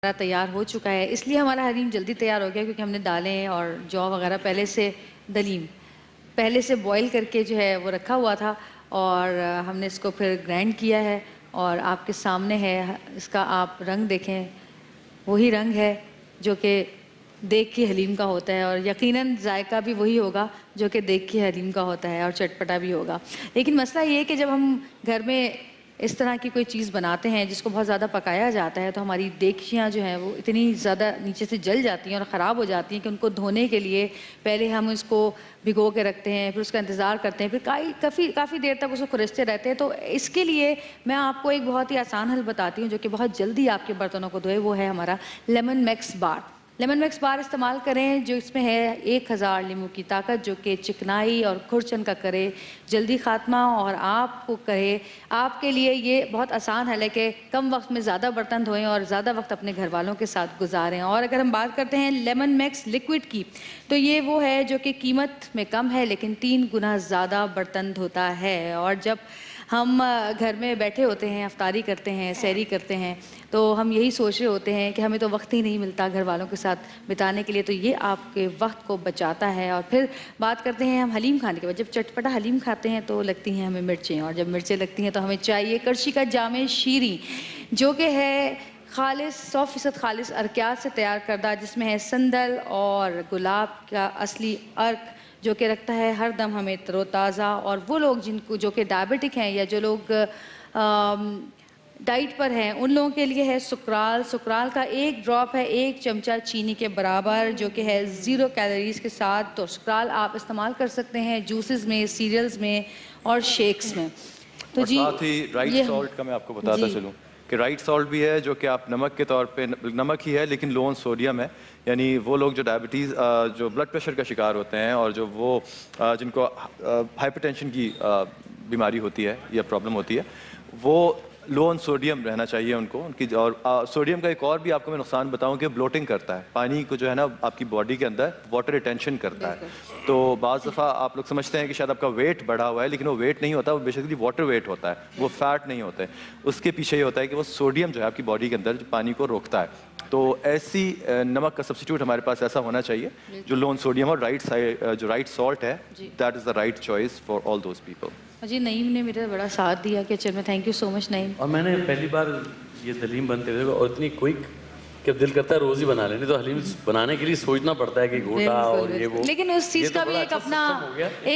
تیار ہو چکا ہے، اس لیے ہمارا حلیم جلدی تیار ہو گیا کیونکہ ہم نے دالیں اور جو وغیرہ پہلے سے بوائل کر کے جو ہے وہ رکھا ہوا تھا، اور ہم نے اس کو پھر گرائنڈ کیا ہے اور آپ کے سامنے ہے۔ اس کا آپ رنگ دیکھیں، وہی رنگ ہے جو کہ دیکھ کے حلیم کا ہوتا ہے، اور یقیناً ذائقہ بھی وہی ہوگا جو کہ دیکھ کے حلیم کا ہوتا ہے، اور چٹپٹا بھی ہوگا۔ لیکن مسئلہ یہ ہے کہ جب ہم گھر میں اس طرح کی کوئی چیز بناتے ہیں جس کو بہت زیادہ پکایا جاتا ہے تو ہماری دیگچیاں جو ہیں وہ اتنی زیادہ نیچے سے جل جاتی ہیں اور خراب ہو جاتی ہیں کہ ان کو دھونے کے لیے پہلے ہم اس کو بھگو کے رکھتے ہیں، پھر اس کا انتظار کرتے ہیں، پھر کافی دیر تک اس کو کھرچتے رہتے ہیں۔ تو اس کے لیے میں آپ کو ایک بہت ہی آسان حل بتاتی ہوں جو کہ بہت جلدی آپ کے برتنوں کو دھوئے، وہ ہے ہمارا لیمن میکس بار۔ لیمن میکس بار استعمال کریں جو اس میں ہے 1000 لیموں کی طاقت، جو کہ چکنائی اور کھرچن کا کرے جلدی خاتمہ، اور آپ کو کہے آپ کے لیے یہ بہت آسان ہے کہ کم وقت میں زیادہ برتن دھوئیں اور زیادہ وقت اپنے گھر والوں کے ساتھ گزاریں۔ اور اگر ہم بات کرتے ہیں لیمن میکس لیکوڈ کی، تو یہ وہ ہے جو کہ قیمت میں کم ہے لیکن 3 گنا زیادہ برتن دھوتا ہے۔ اور جب ہم گھر میں بیٹھے ہوتے ہیں، افطاری کرتے ہیں، سحری کرتے ہیں، تو ہم یہی سوچ رہے ہوتے ہیں کہ ہمیں تو وقت ہی نہیں ملتا گھر والوں کے ساتھ بتانے کے لیے، تو یہ آپ کے وقت کو بچاتا ہے۔ اور پھر بات کرتے ہیں ہم حلیم کھانے کے بعد، جب چٹپٹا حلیم کھاتے ہیں تو لگتی ہیں ہمیں مرچیں، اور جب مرچیں لگتی ہیں تو ہمیں چاہیے کرچی کا جام شیریں، جو کہ ہے خالص 100% خالص ارکیات سے تیار کردہ، جس میں ہے سندل اور گلاب کا اصلی عرق، جو کہ رکھتا ہے ہر دم ہمیں تر و تازہ۔ اور وہ لوگ جو کہ ڈائبٹک ہیں یا جو لوگ ڈائٹ پر ہیں، ان لوگوں کے لیے ہے سکرال۔ سکرال کا 1 ڈراپ ہے 1 چمچہ چینی کے برابر، جو کہ ہے 0 کیلوریز کے ساتھ۔ تو سکرال آپ استعمال کر سکتے ہیں جوسز میں، سیریلز میں اور شیکس میں۔ تو جی ساتھ ہی رائٹ سالٹ کا میں آپ کو بتاتا چلوں کہ رائٹ سالٹ بھی ہے جو کہ آپ نمک کے طور پہ، نمک ہی ہے لیکن لو ان سوڈیم ہے، یعنی وہ لوگ جو ڈائبٹیز، جو بلڈ پریشر کا شکار ہوتے ہیں، اور جو وہ جن کو ہائپر ٹینشن کی بیماری ہوتی ہے یا پرابلم ہوتی ہے، وہ لو ان سوڈیم رہنا چاہیے ان کو۔ ان کی اور سوڈیم کا ایک اور بھی آپ کو میں نقصان بتاؤں کہ بلوٹنگ کرتا ہے، پانی کو جو ہے نا آپ کی باڈی کے اندر واٹر ریٹینشن کرتا ہے۔ تو بعض دفعہ آپ لوگ سمجھتے ہیں کہ شاید آپ کا ویٹ بڑھا ہوا ہے، لیکن وہ ویٹ نہیں ہوتا، وہ بیسیکلی واٹر ویٹ ہوتا ہے، وہ فیٹ نہیں ہوتا ہے۔ اس کے پیچھے یہ ہوتا ہے کہ وہ سوڈیم جو ہے آپ کی باڈی کے اندر جو پانی کو روکتا ہے۔ تو ایسی نمک کا سبسٹیوٹ ہمارے پاس ایسا ہونا چاہیے جو لو ان سوڈیم، اور جو رائٹ سالٹ ہے، that is the right choice for all those people. جی نعیم نے میرا بڑا ساتھ دیا کچن میں، تھینک یو سو مچ نعیم۔ اور میں نے پہلی بار یہ حلیم بنتے ہوئے اور اتنی کوئک کہ دل کرتا ہے روز ہی بنا لیں، تو حلیم بنانے کے لیے سوچنا پڑتا ہے کہ گھوٹا اور یہ وہ، لیکن اس چیز کا بھی ایک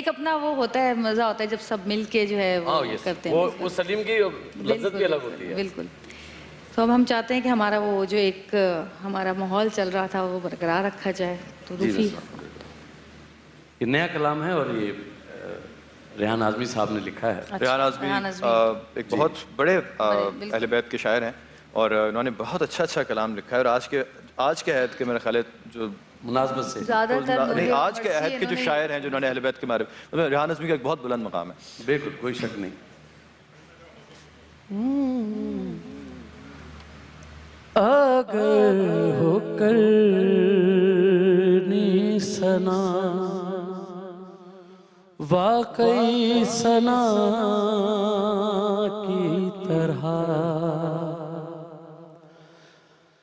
اپنا وہ ہوتا ہے، مزہ ہوتا ہے جب سب مل کے جو ہے وہ کرتے ہیں، وہ حلیم کی لذت بھی الگ ہوتی ہے۔ بالکل۔ تو اب ہم چاہتے ہیں کہ ہمارا وہ جو ایک ہمارا ماحول چل رہا تھا وہ برقرار رکھا جائے، تو روفی یہ نیا کلام ہے اور یہ ریحان اعظمی صاحب نے لکھا ہے۔ ریحان اعظمی ایک بہت بڑے اہل بیت کے شاعر ہیں، اور انہوں نے بہت اچھا کلام لکھا ہے، اور آج کے عہد کے میرے خیال ہے جو مناسبت سے زیادہ تر نہیں، آج کے عہد کے جو شاعر ہیں جنہوں نے اہل بیت کے بارے میں، ریحان اعظمی کا ایک بہت بلند مقام ہے۔ بالکل کوئی شک نہیں۔ اگر ہو کرنی سنا واقعی سنا کی طرح،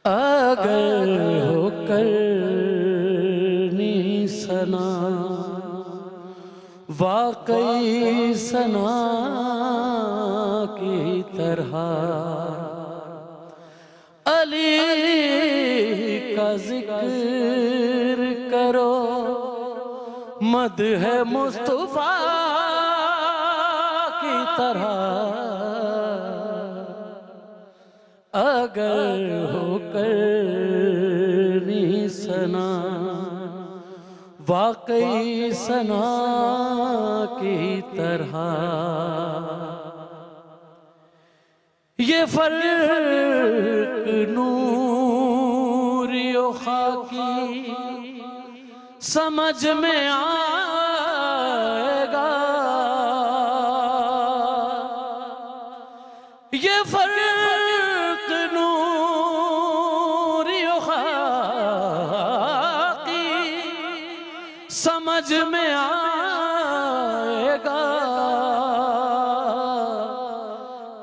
اگر ہو کرنی سنا واقعی سنا کی طرح، علی کا ذکر کرو مدح مصطفیٰ کی طرح، اگر ہو کرنی سنا واقعی سنا کی طرح، یہ فرق نوری و خاکی سمجھ میں آئے گا، یہ فرق نوری و خاکی سمجھ میں آئے گا،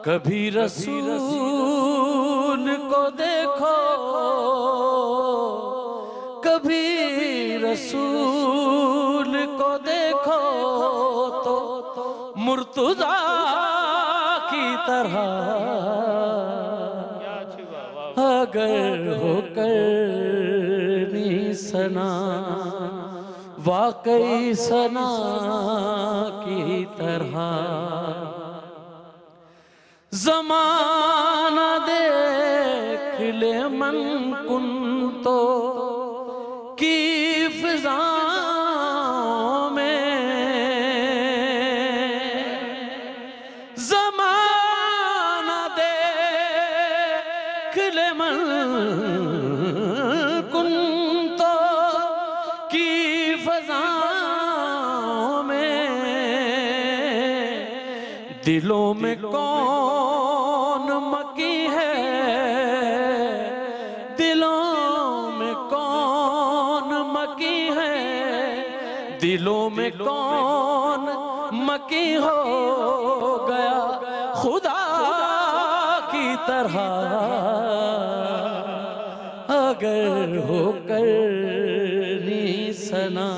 کبھی رسول کو دیکھو مرتضیٰ کی طرح اگر ہو کرنی ثنا واقعی ثنا کی طرح زمانہ دیکھ لے من کن تو کی فضاؤں میں زمانہ دیکھ لے من کن تو کی فضاؤں میں دلوں میں کون مکی ہے دلوں میں کون مکی ہے دلوں میں کون مکی ہو گیا خدا کی طرح اگر ہو کرنی ثنا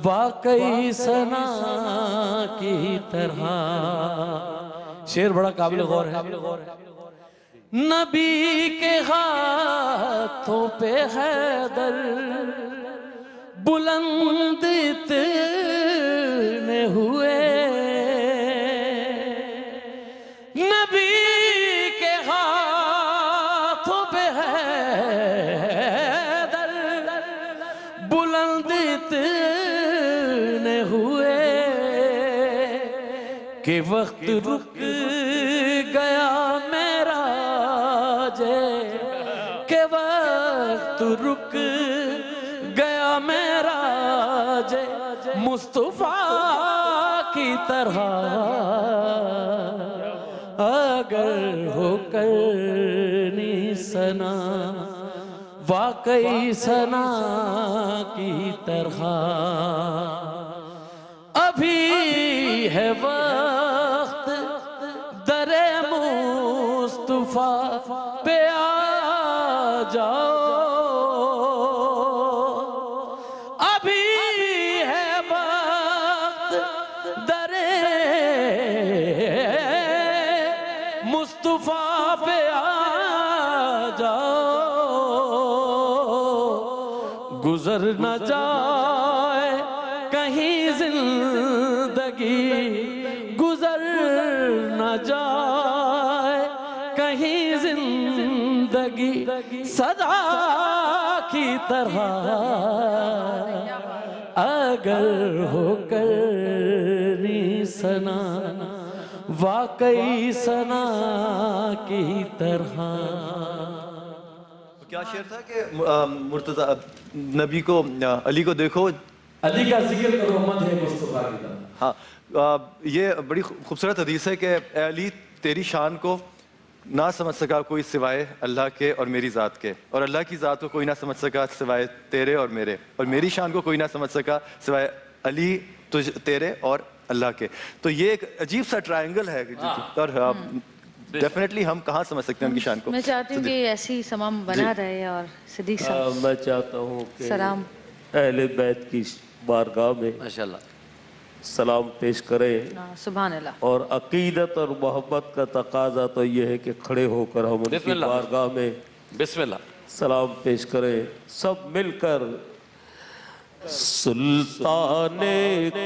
واقعی ثنا کی طرح. شعر بڑا قابل غور ہے. نبی کے ہاتھوں پہ حیدر بلند اتنے ہوئے نبی کے ہاتھوں پہ حیدر بلند اتنے ہوئے کہ وقت رک گیا میرا کہ وقت رک گیا میرا مصطفیٰ کی طرح اگر ہو کرنی ثنا واقعی ثنا کی طرح ابھی ہے وقت در مصطفیٰ پہ آ جاؤ ابھی ہے وقت در مصطفیٰ پہ آ جاؤ گزر نہ جائے کہیں زندگی گزر نہ جائے کہیں زندگی صدا کی طرح اگر ہو کرنی ثنا واقعی ثنا کی طرح. کیا شعر تھا کہ مرتضیٰ نبی کو علی کو دیکھو علی کا ذکر کرو مدح مصطفیٰ کی طرح. ہاں یہ بڑی خوبصورت حدیث ہے کہ اے علی تیری شان کو نہ سمجھ سکا کوئی سوائے اللہ کے اور میری ذات کے اور اللہ کی ذات کو کوئی نہ سمجھ سکا سوائے تیرے اور میرے اور میری شان کو کوئی نہ سمجھ سکا سوائے علی تیرے اور اللہ کے. تو یہ ایک عجیب سا ٹرائنگل ہے اور ڈیفینیٹلی ہم کہاں سمجھ سکتے ہیں ان کی شان کو. میں چاہتی ہوں کہ ایسی سمام بنا رہے اور صدیق صاحب میں چاہتا ہوں کہ سلام اہل بیت کی بارگاہ میں ماشاءاللہ سلام پیش کریں سبحان اللہ. اور عقیدت اور محبت کا تقاضا تو یہ ہے کہ کھڑے ہو کر ہم ان بسم کی اللہ. بارگاہ میں بسم اللہ سلام پیش کریں سب مل کر. سلطان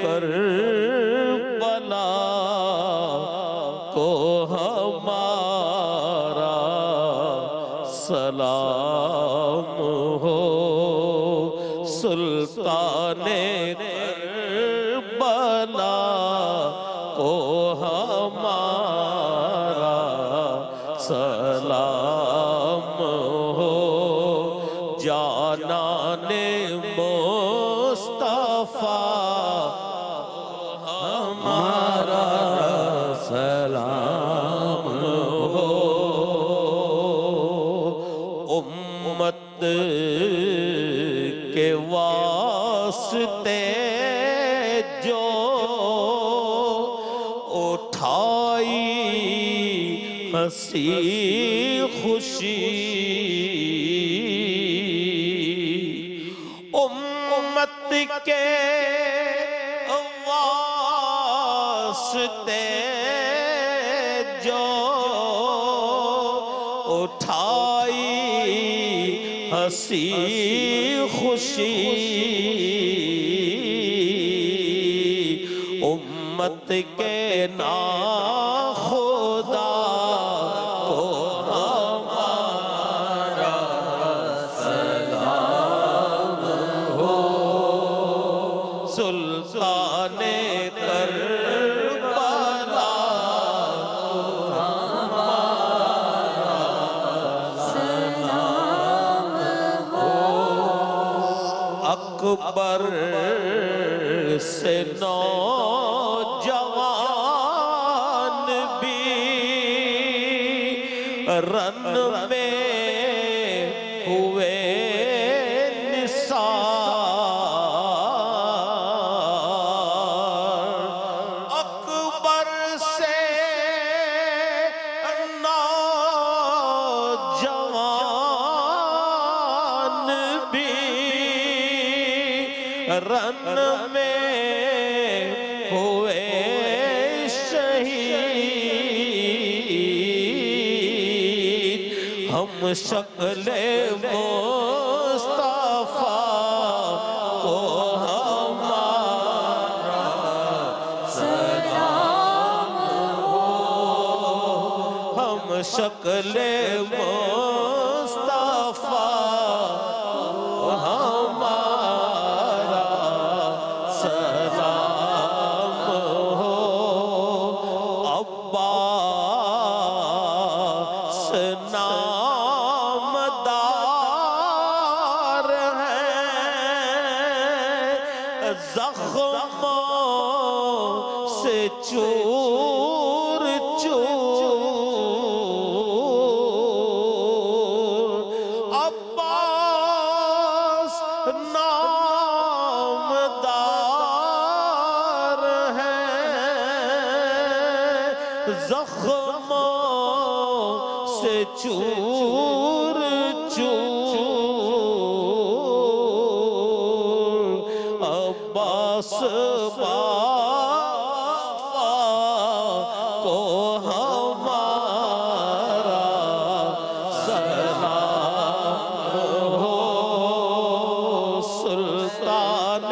کربلا کو ہمارا سلام ہو سلطان کربلا کو ہمارا سلام ہو جانان ہمارا سلام ہو امت کے واسطے جو اٹھائی ہنسی خوشی امت کے واسطے جو اٹھائی ہنسی خوشی امت کے ناخدا کو ہمارا سلام ہو سلطان کربلا اکبر سے نوجوان بھی رن میں ہوئے نثار اکبر سے نوجوان بھی رن میں ہوئے شہید ہم شکل مصطفیٰ کو ہمارا سلام ہو ہم شکل مصطفیٰ کو ہمارا سلام ہو عباس نامدار ہیں زخموں سے چور چور عباس نامدار ہیں زخموں سے چور چور عباس بابا کو ہمارا سلام ہو سلطان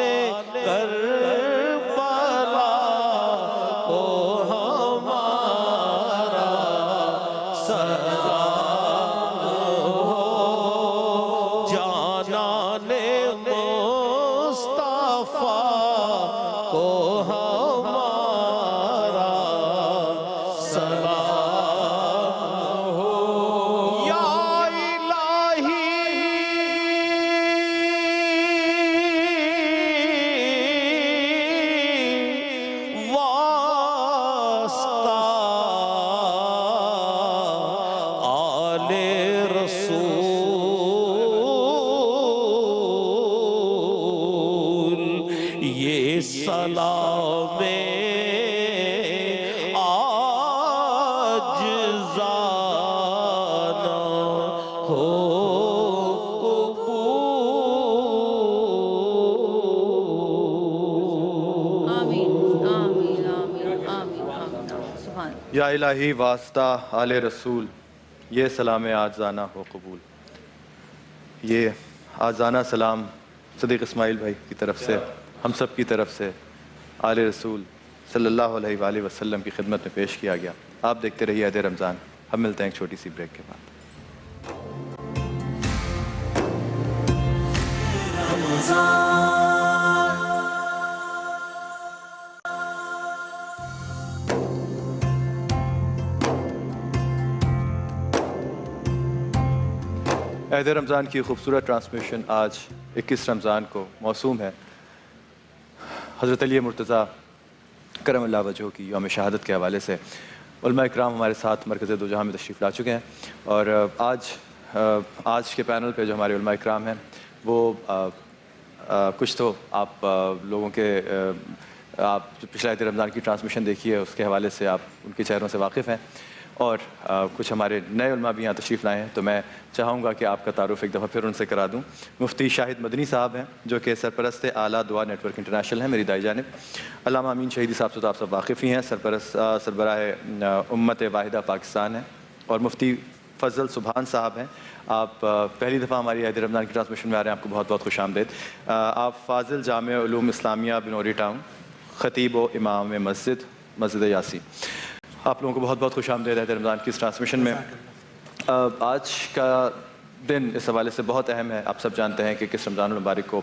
کربلا کو ہمارا سلام ہو جانان مصطفیٰ کو ہمارا سلام ہو یا الہی واسطہ آل رسول یہ سلام آجزانہ ہو قبول آمین آمین آمین آمین آمین سبحان یا الہی واسطہ آل رسول یہ سلام آجزانہ ہو قبول. یہ آجزانہ سلام صدیق اسماعیل بھائی کی طرف سے ہم سب کی طرف سے آل رسول صلی اللہ علیہ وآلہ وسلم کی خدمت میں پیش کیا گیا. آپ دیکھتے رہیے عہد رمضان. ہم ملتے ہیں ایک چھوٹی سی بریک کے بعد. عہد رمضان کی خوبصورت ٹرانسمیشن آج 21 رمضان کو موسوم ہے حضرت علی مرتضیٰ کرم اللہ وجہہ کی یوم شہادت کے حوالے سے. علماء اکرام ہمارے ساتھ مرکز دو جہاں میں تشریف لا چکے ہیں اور آج کے پینل پہ جو ہمارے علماء اکرام ہیں وہ کچھ تو آپ لوگوں کے آپ جو پچھلا عہد رمضان کی ٹرانسمیشن دیکھی ہے اس کے حوالے سے آپ ان کے چہروں سے واقف ہیں اور کچھ ہمارے نئے علماء بھی یہاں تشریف لائے ہیں، تو میں چاہوں گا کہ آپ کا تعارف ایک دفعہ پھر ان سے کرا دوں۔ مفتی شاہد مدنی صاحب ہیں جو کہ سرپرست اعلیٰ دعا نیٹ ورک انٹرنیشنل ہیں میری دائیں جانب۔ علامہ امین شہیدی صاحب سے آپ سب واقف ہی ہیں، سربراہ امت واحدہ پاکستان ہیں۔ اور مفتی فضل سبحان صاحب ہیں، آپ پہلی دفعہ ہماری عید رمضان کی ٹرانسمیشن میں آ رہے ہیں، آپ کو بہت بہت خوش آمدید۔ آپ فاضل جامع علوم اسلامیہ بنوری ٹاؤن، خطیب و امام مسجد یاسی، آپ لوگوں کو بہت بہت خوش آمدید عید رمضان کی اس ٹرانسمیشن میں۔ آج کا دن اس حوالے سے بہت اہم ہے، آپ سب جانتے ہیں کہ کس رمضان المبارک کو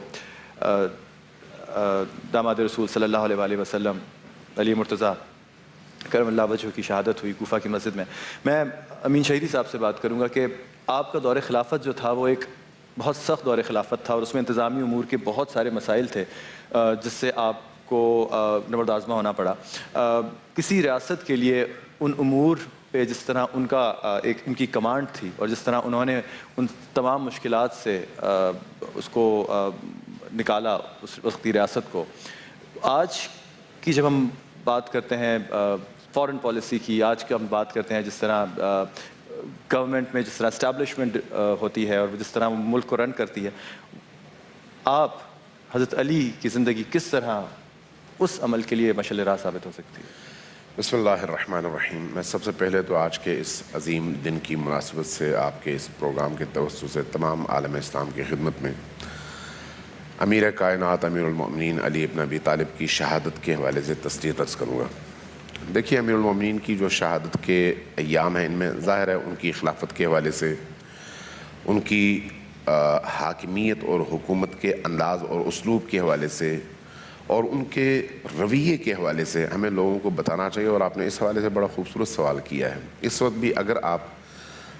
داماد رسول صلی اللہ علیہ وآلہ وسلم علی مرتضیٰ کرم اللہ وجہ کی شہادت ہوئی کوفہ کی مسجد میں۔ میں امین شہیدی صاحب سے بات کروں گا کہ آپ کا دور خلافت جو تھا وہ ایک بہت سخت دور خلافت تھا، اور اس میں انتظامی امور کے بہت سارے مسائل تھے جس سے آپ کو نبرد آزما ہونا پڑا۔ کسی ریاست کے لیے ان امور پہ جس طرح ان کی کمانڈ تھی، اور جس طرح انہوں نے ان تمام مشکلات سے اس کو نکالا، اس وقت کی ریاست کو، آج کی جب ہم بات کرتے ہیں فارن پالیسی کی، آج کی ہم بات کرتے ہیں جس طرح گورنمنٹ میں جس طرح اسٹیبلشمنٹ ہوتی ہے اور جس طرح وہ ملک کو رن کرتی ہے، آپ حضرت علی کی زندگی کس طرح اس عمل کے لیے مشعل راہ ثابت ہو سکتی ہے؟ بسم اللہ الرحمن الرحیم۔ میں سب سے پہلے تو آج کے اس عظیم دن کی مناسبت سے آپ کے اس پروگرام کے توسط سے تمام عالم اسلام کی خدمت میں امیر کائنات امیر المؤمنین علی ابن ابی طالب کی شہادت کے حوالے سے تصدیق عرض کروں گا۔ دیکھیے، امیر المؤمنین کی جو شہادت کے ایام ہیں، ان میں ظاہر ہے ان کی خلافت کے حوالے سے، ان کی حاکمیت اور حکومت کے انداز اور اسلوب کے حوالے سے، اور ان کے رویے کے حوالے سے ہمیں لوگوں کو بتانا چاہیے۔ اور آپ نے اس حوالے سے بڑا خوبصورت سوال کیا ہے۔ اس وقت بھی اگر آپ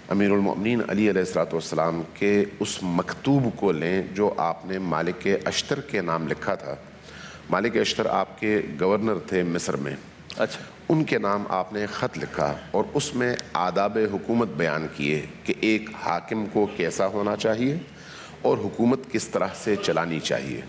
امیر المؤمنین علی علیہ السلام کے اس مکتوب کو لیں جو آپ نے مالک اشتر کے نام لکھا تھا، مالک اشتر آپ کے گورنر تھے مصر میں، اچھا، ان کے نام آپ نے خط لکھا، اور اس میں آداب حکومت بیان کیے کہ ایک حاکم کو کیسا ہونا چاہیے اور حکومت کس طرح سے چلانی چاہیے۔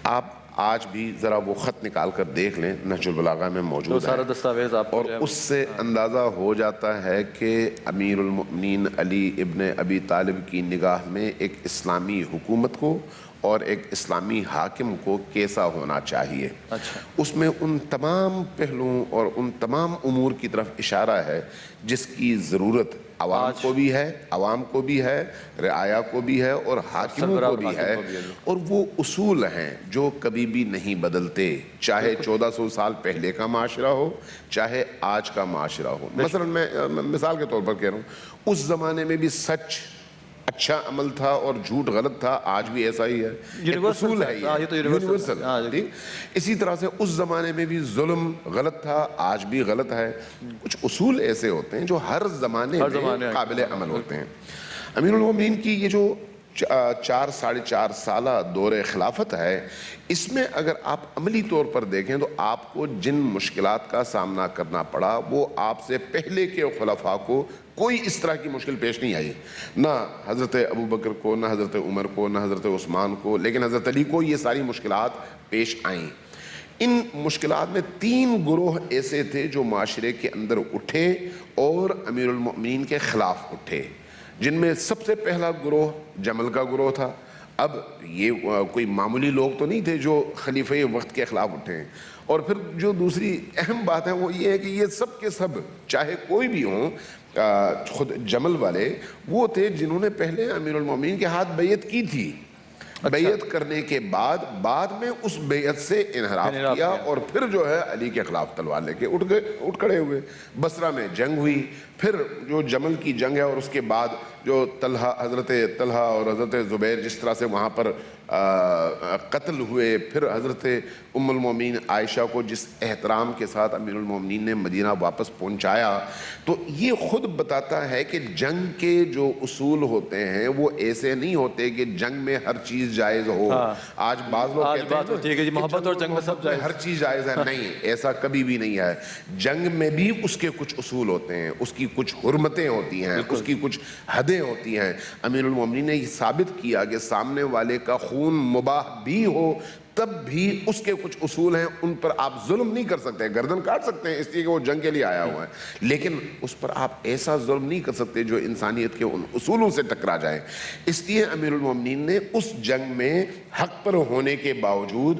آپ آج بھی ذرا وہ خط نکال کر دیکھ لیں، نہج البلاغہ میں موجود ہے، سارا دستاویز آپ کو اور اس سے اندازہ ہو جاتا ہے کہ امیر المؤمنین علی ابن ابی طالب کی نگاہ میں ایک اسلامی حکومت کو اور ایک اسلامی حاکم کو کیسا ہونا چاہیے۔ اچھا، اس میں ان تمام پہلوؤں اور ان تمام امور کی طرف اشارہ ہے جس کی ضرورت عوام کو بھی ہے، عوام کو بھی ہے، رعایا کو بھی ہے، اور حاکموں کو بھی ہے، اور وہ اصول ہیں جو کبھی بھی نہیں بدلتے، چاہے 1400 سال پہلے کا معاشرہ ہو، چاہے آج کا معاشرہ ہو۔ مثلا میں مثال کے طور پر کہہ رہا ہوں، اس زمانے میں بھی سچ اچھا عمل تھا اور جھوٹ غلط تھا، آج بھی ایسا ہی ہے، ایک اصول ہے یہ یونیورسل۔ اسی طرح سے اس زمانے میں بھی ظلم غلط تھا، آج بھی غلط ہے۔ کچھ اصول ایسے ہوتے ہیں جو ہر زمانے میں قابل عمل ہوتے ہیں۔ امیر المؤمنین کی یہ جو 4.5 سالہ دور خلافت ہے، اس میں اگر آپ عملی طور پر دیکھیں تو آپ کو جن مشکلات کا سامنا کرنا پڑا وہ آپ سے پہلے کے خلفاء کو کوئی اس طرح کی مشکل پیش نہیں آئی، نہ حضرت ابو بکر کو، نہ حضرت عمر کو، نہ حضرت عثمان کو، لیکن حضرت علی کو یہ ساری مشکلات پیش آئیں۔ ان مشکلات میں 3 گروہ ایسے تھے جو معاشرے کے اندر اٹھے اور امیر المؤمنین کے خلاف اٹھے، جن میں سب سے پہلا گروہ جمل کا گروہ تھا۔ اب یہ کوئی معمولی لوگ تو نہیں تھے جو خلیفہ وقت کے خلاف اٹھے ہیں۔ اور پھر جو دوسری اہم بات ہے وہ یہ ہے کہ یہ سب کے سب، چاہے کوئی بھی ہوں، خود جمل والے وہ تھے جنہوں نے پہلے امیر المؤمنین کے ہاتھ بیعت کی تھی۔ بیعت کرنے کے بعد میں اس بیعت سے انحراف کیا، اور پھر جو ہے علی کے خلاف تلوار لے کے اٹھ کھڑے ہوئے۔ بصرہ میں جنگ ہوئی، پھر جو جمل کی جنگ ہے، اور اس کے بعد جو حضرت طلحہ اور حضرت زبیر جس طرح سے وہاں پر قتل ہوئے، پھر حضرت ام المومنین عائشہ کو جس احترام کے ساتھ امیر المومنین نے مدینہ واپس پہنچایا، تو یہ خود بتاتا ہے کہ جنگ کے جو اصول ہوتے ہیں وہ ایسے نہیں ہوتے کہ جنگ میں ہر چیز جائز ہو۔ آج بعض لوگ کہتے ہیں کہ محبت اور جنگ میں سب جائز، ہر چیز جائز ہے، نہیں، ایسا کبھی بھی نہیں ہے۔ جنگ میں بھی اس کے کچھ اصول ہوتے ہیں، اس کی کچھ حرمتیں ہوتی ہیں، اس کی کچھ حدیں ہوتی ہیں۔ امیر المومنین نے یہ ثابت کیا کہ سامنے والے کا خون مباح بھی ہو تب بھی اس کے کچھ اصول ہیں, ان پر آپ ظلم نہیں کر سکتے. گردن کاٹ سکتے ہیں اس لیے کہ وہ جنگ کے لیے آیا ہوا ہے, لیکن اس پر آپ ایسا ظلم نہیں کر سکتے جو انسانیت کے ان اصولوں سے ٹکرا جائے. اس لیے امیر المومنین نے اس جنگ میں حق پر ہونے کے باوجود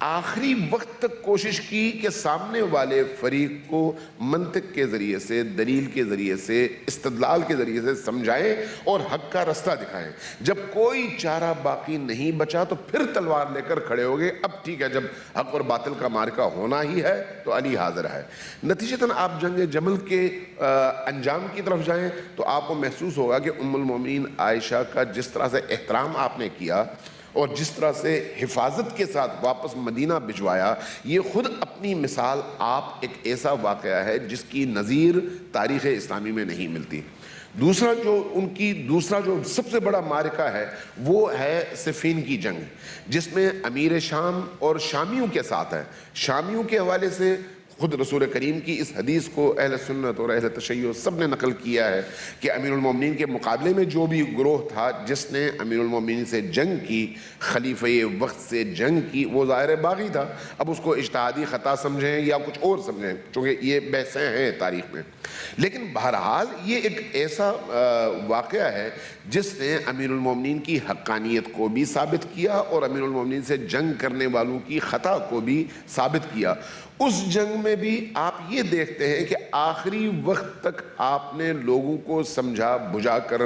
آخری وقت تک کوشش کی کہ سامنے والے فریق کو منطق کے ذریعے سے, دلیل کے ذریعے سے, استدلال کے ذریعے سے سمجھائیں اور حق کا رستہ دکھائیں. جب کوئی چارہ باقی نہیں بچا تو پھر تلوار لے کر کھڑے ہو گئے. اب ٹھیک ہے, جب حق اور باطل کا معرکہ ہونا ہی ہے تو علی حاضر ہے. نتیجتاً آپ جنگ جمل کے انجام کی طرف جائیں تو آپ کو محسوس ہوگا کہ ام المومنین عائشہ کا جس طرح سے احترام آپ نے کیا اور جس طرح سے حفاظت کے ساتھ واپس مدینہ بھجوایا, یہ خود اپنی مثال آپ ایک ایسا واقعہ ہے جس کی نظیر تاریخ اسلامی میں نہیں ملتی. دوسرا جو سب سے بڑا معرکہ ہے وہ ہے صفین کی جنگ, جس میں امیر شام اور شامیوں کے ساتھ ہے. شامیوں کے حوالے سے خود رسول کریم کی اس حدیث کو اہل سنت اور اہل تشیع سب نے نقل کیا ہے کہ امیر المومنین کے مقابلے میں جو بھی گروہ تھا جس نے امیر المومنین سے جنگ کی, خلیفہ وقت سے جنگ کی, وہ ظاہر باغی تھا. اب اس کو اجتہادی خطا سمجھیں یا کچھ اور سمجھیں, چونکہ یہ بحثیں ہیں تاریخ میں, لیکن بہرحال یہ ایک ایسا واقعہ ہے جس نے امیر المومنین کی حقانیت کو بھی ثابت کیا اور امیر المومنین سے جنگ کرنے والوں کی خطا کو بھی ثابت کیا. اس جنگ میں بھی آپ یہ دیکھتے ہیں کہ آخری وقت تک آپ نے لوگوں کو سمجھا بجھا کر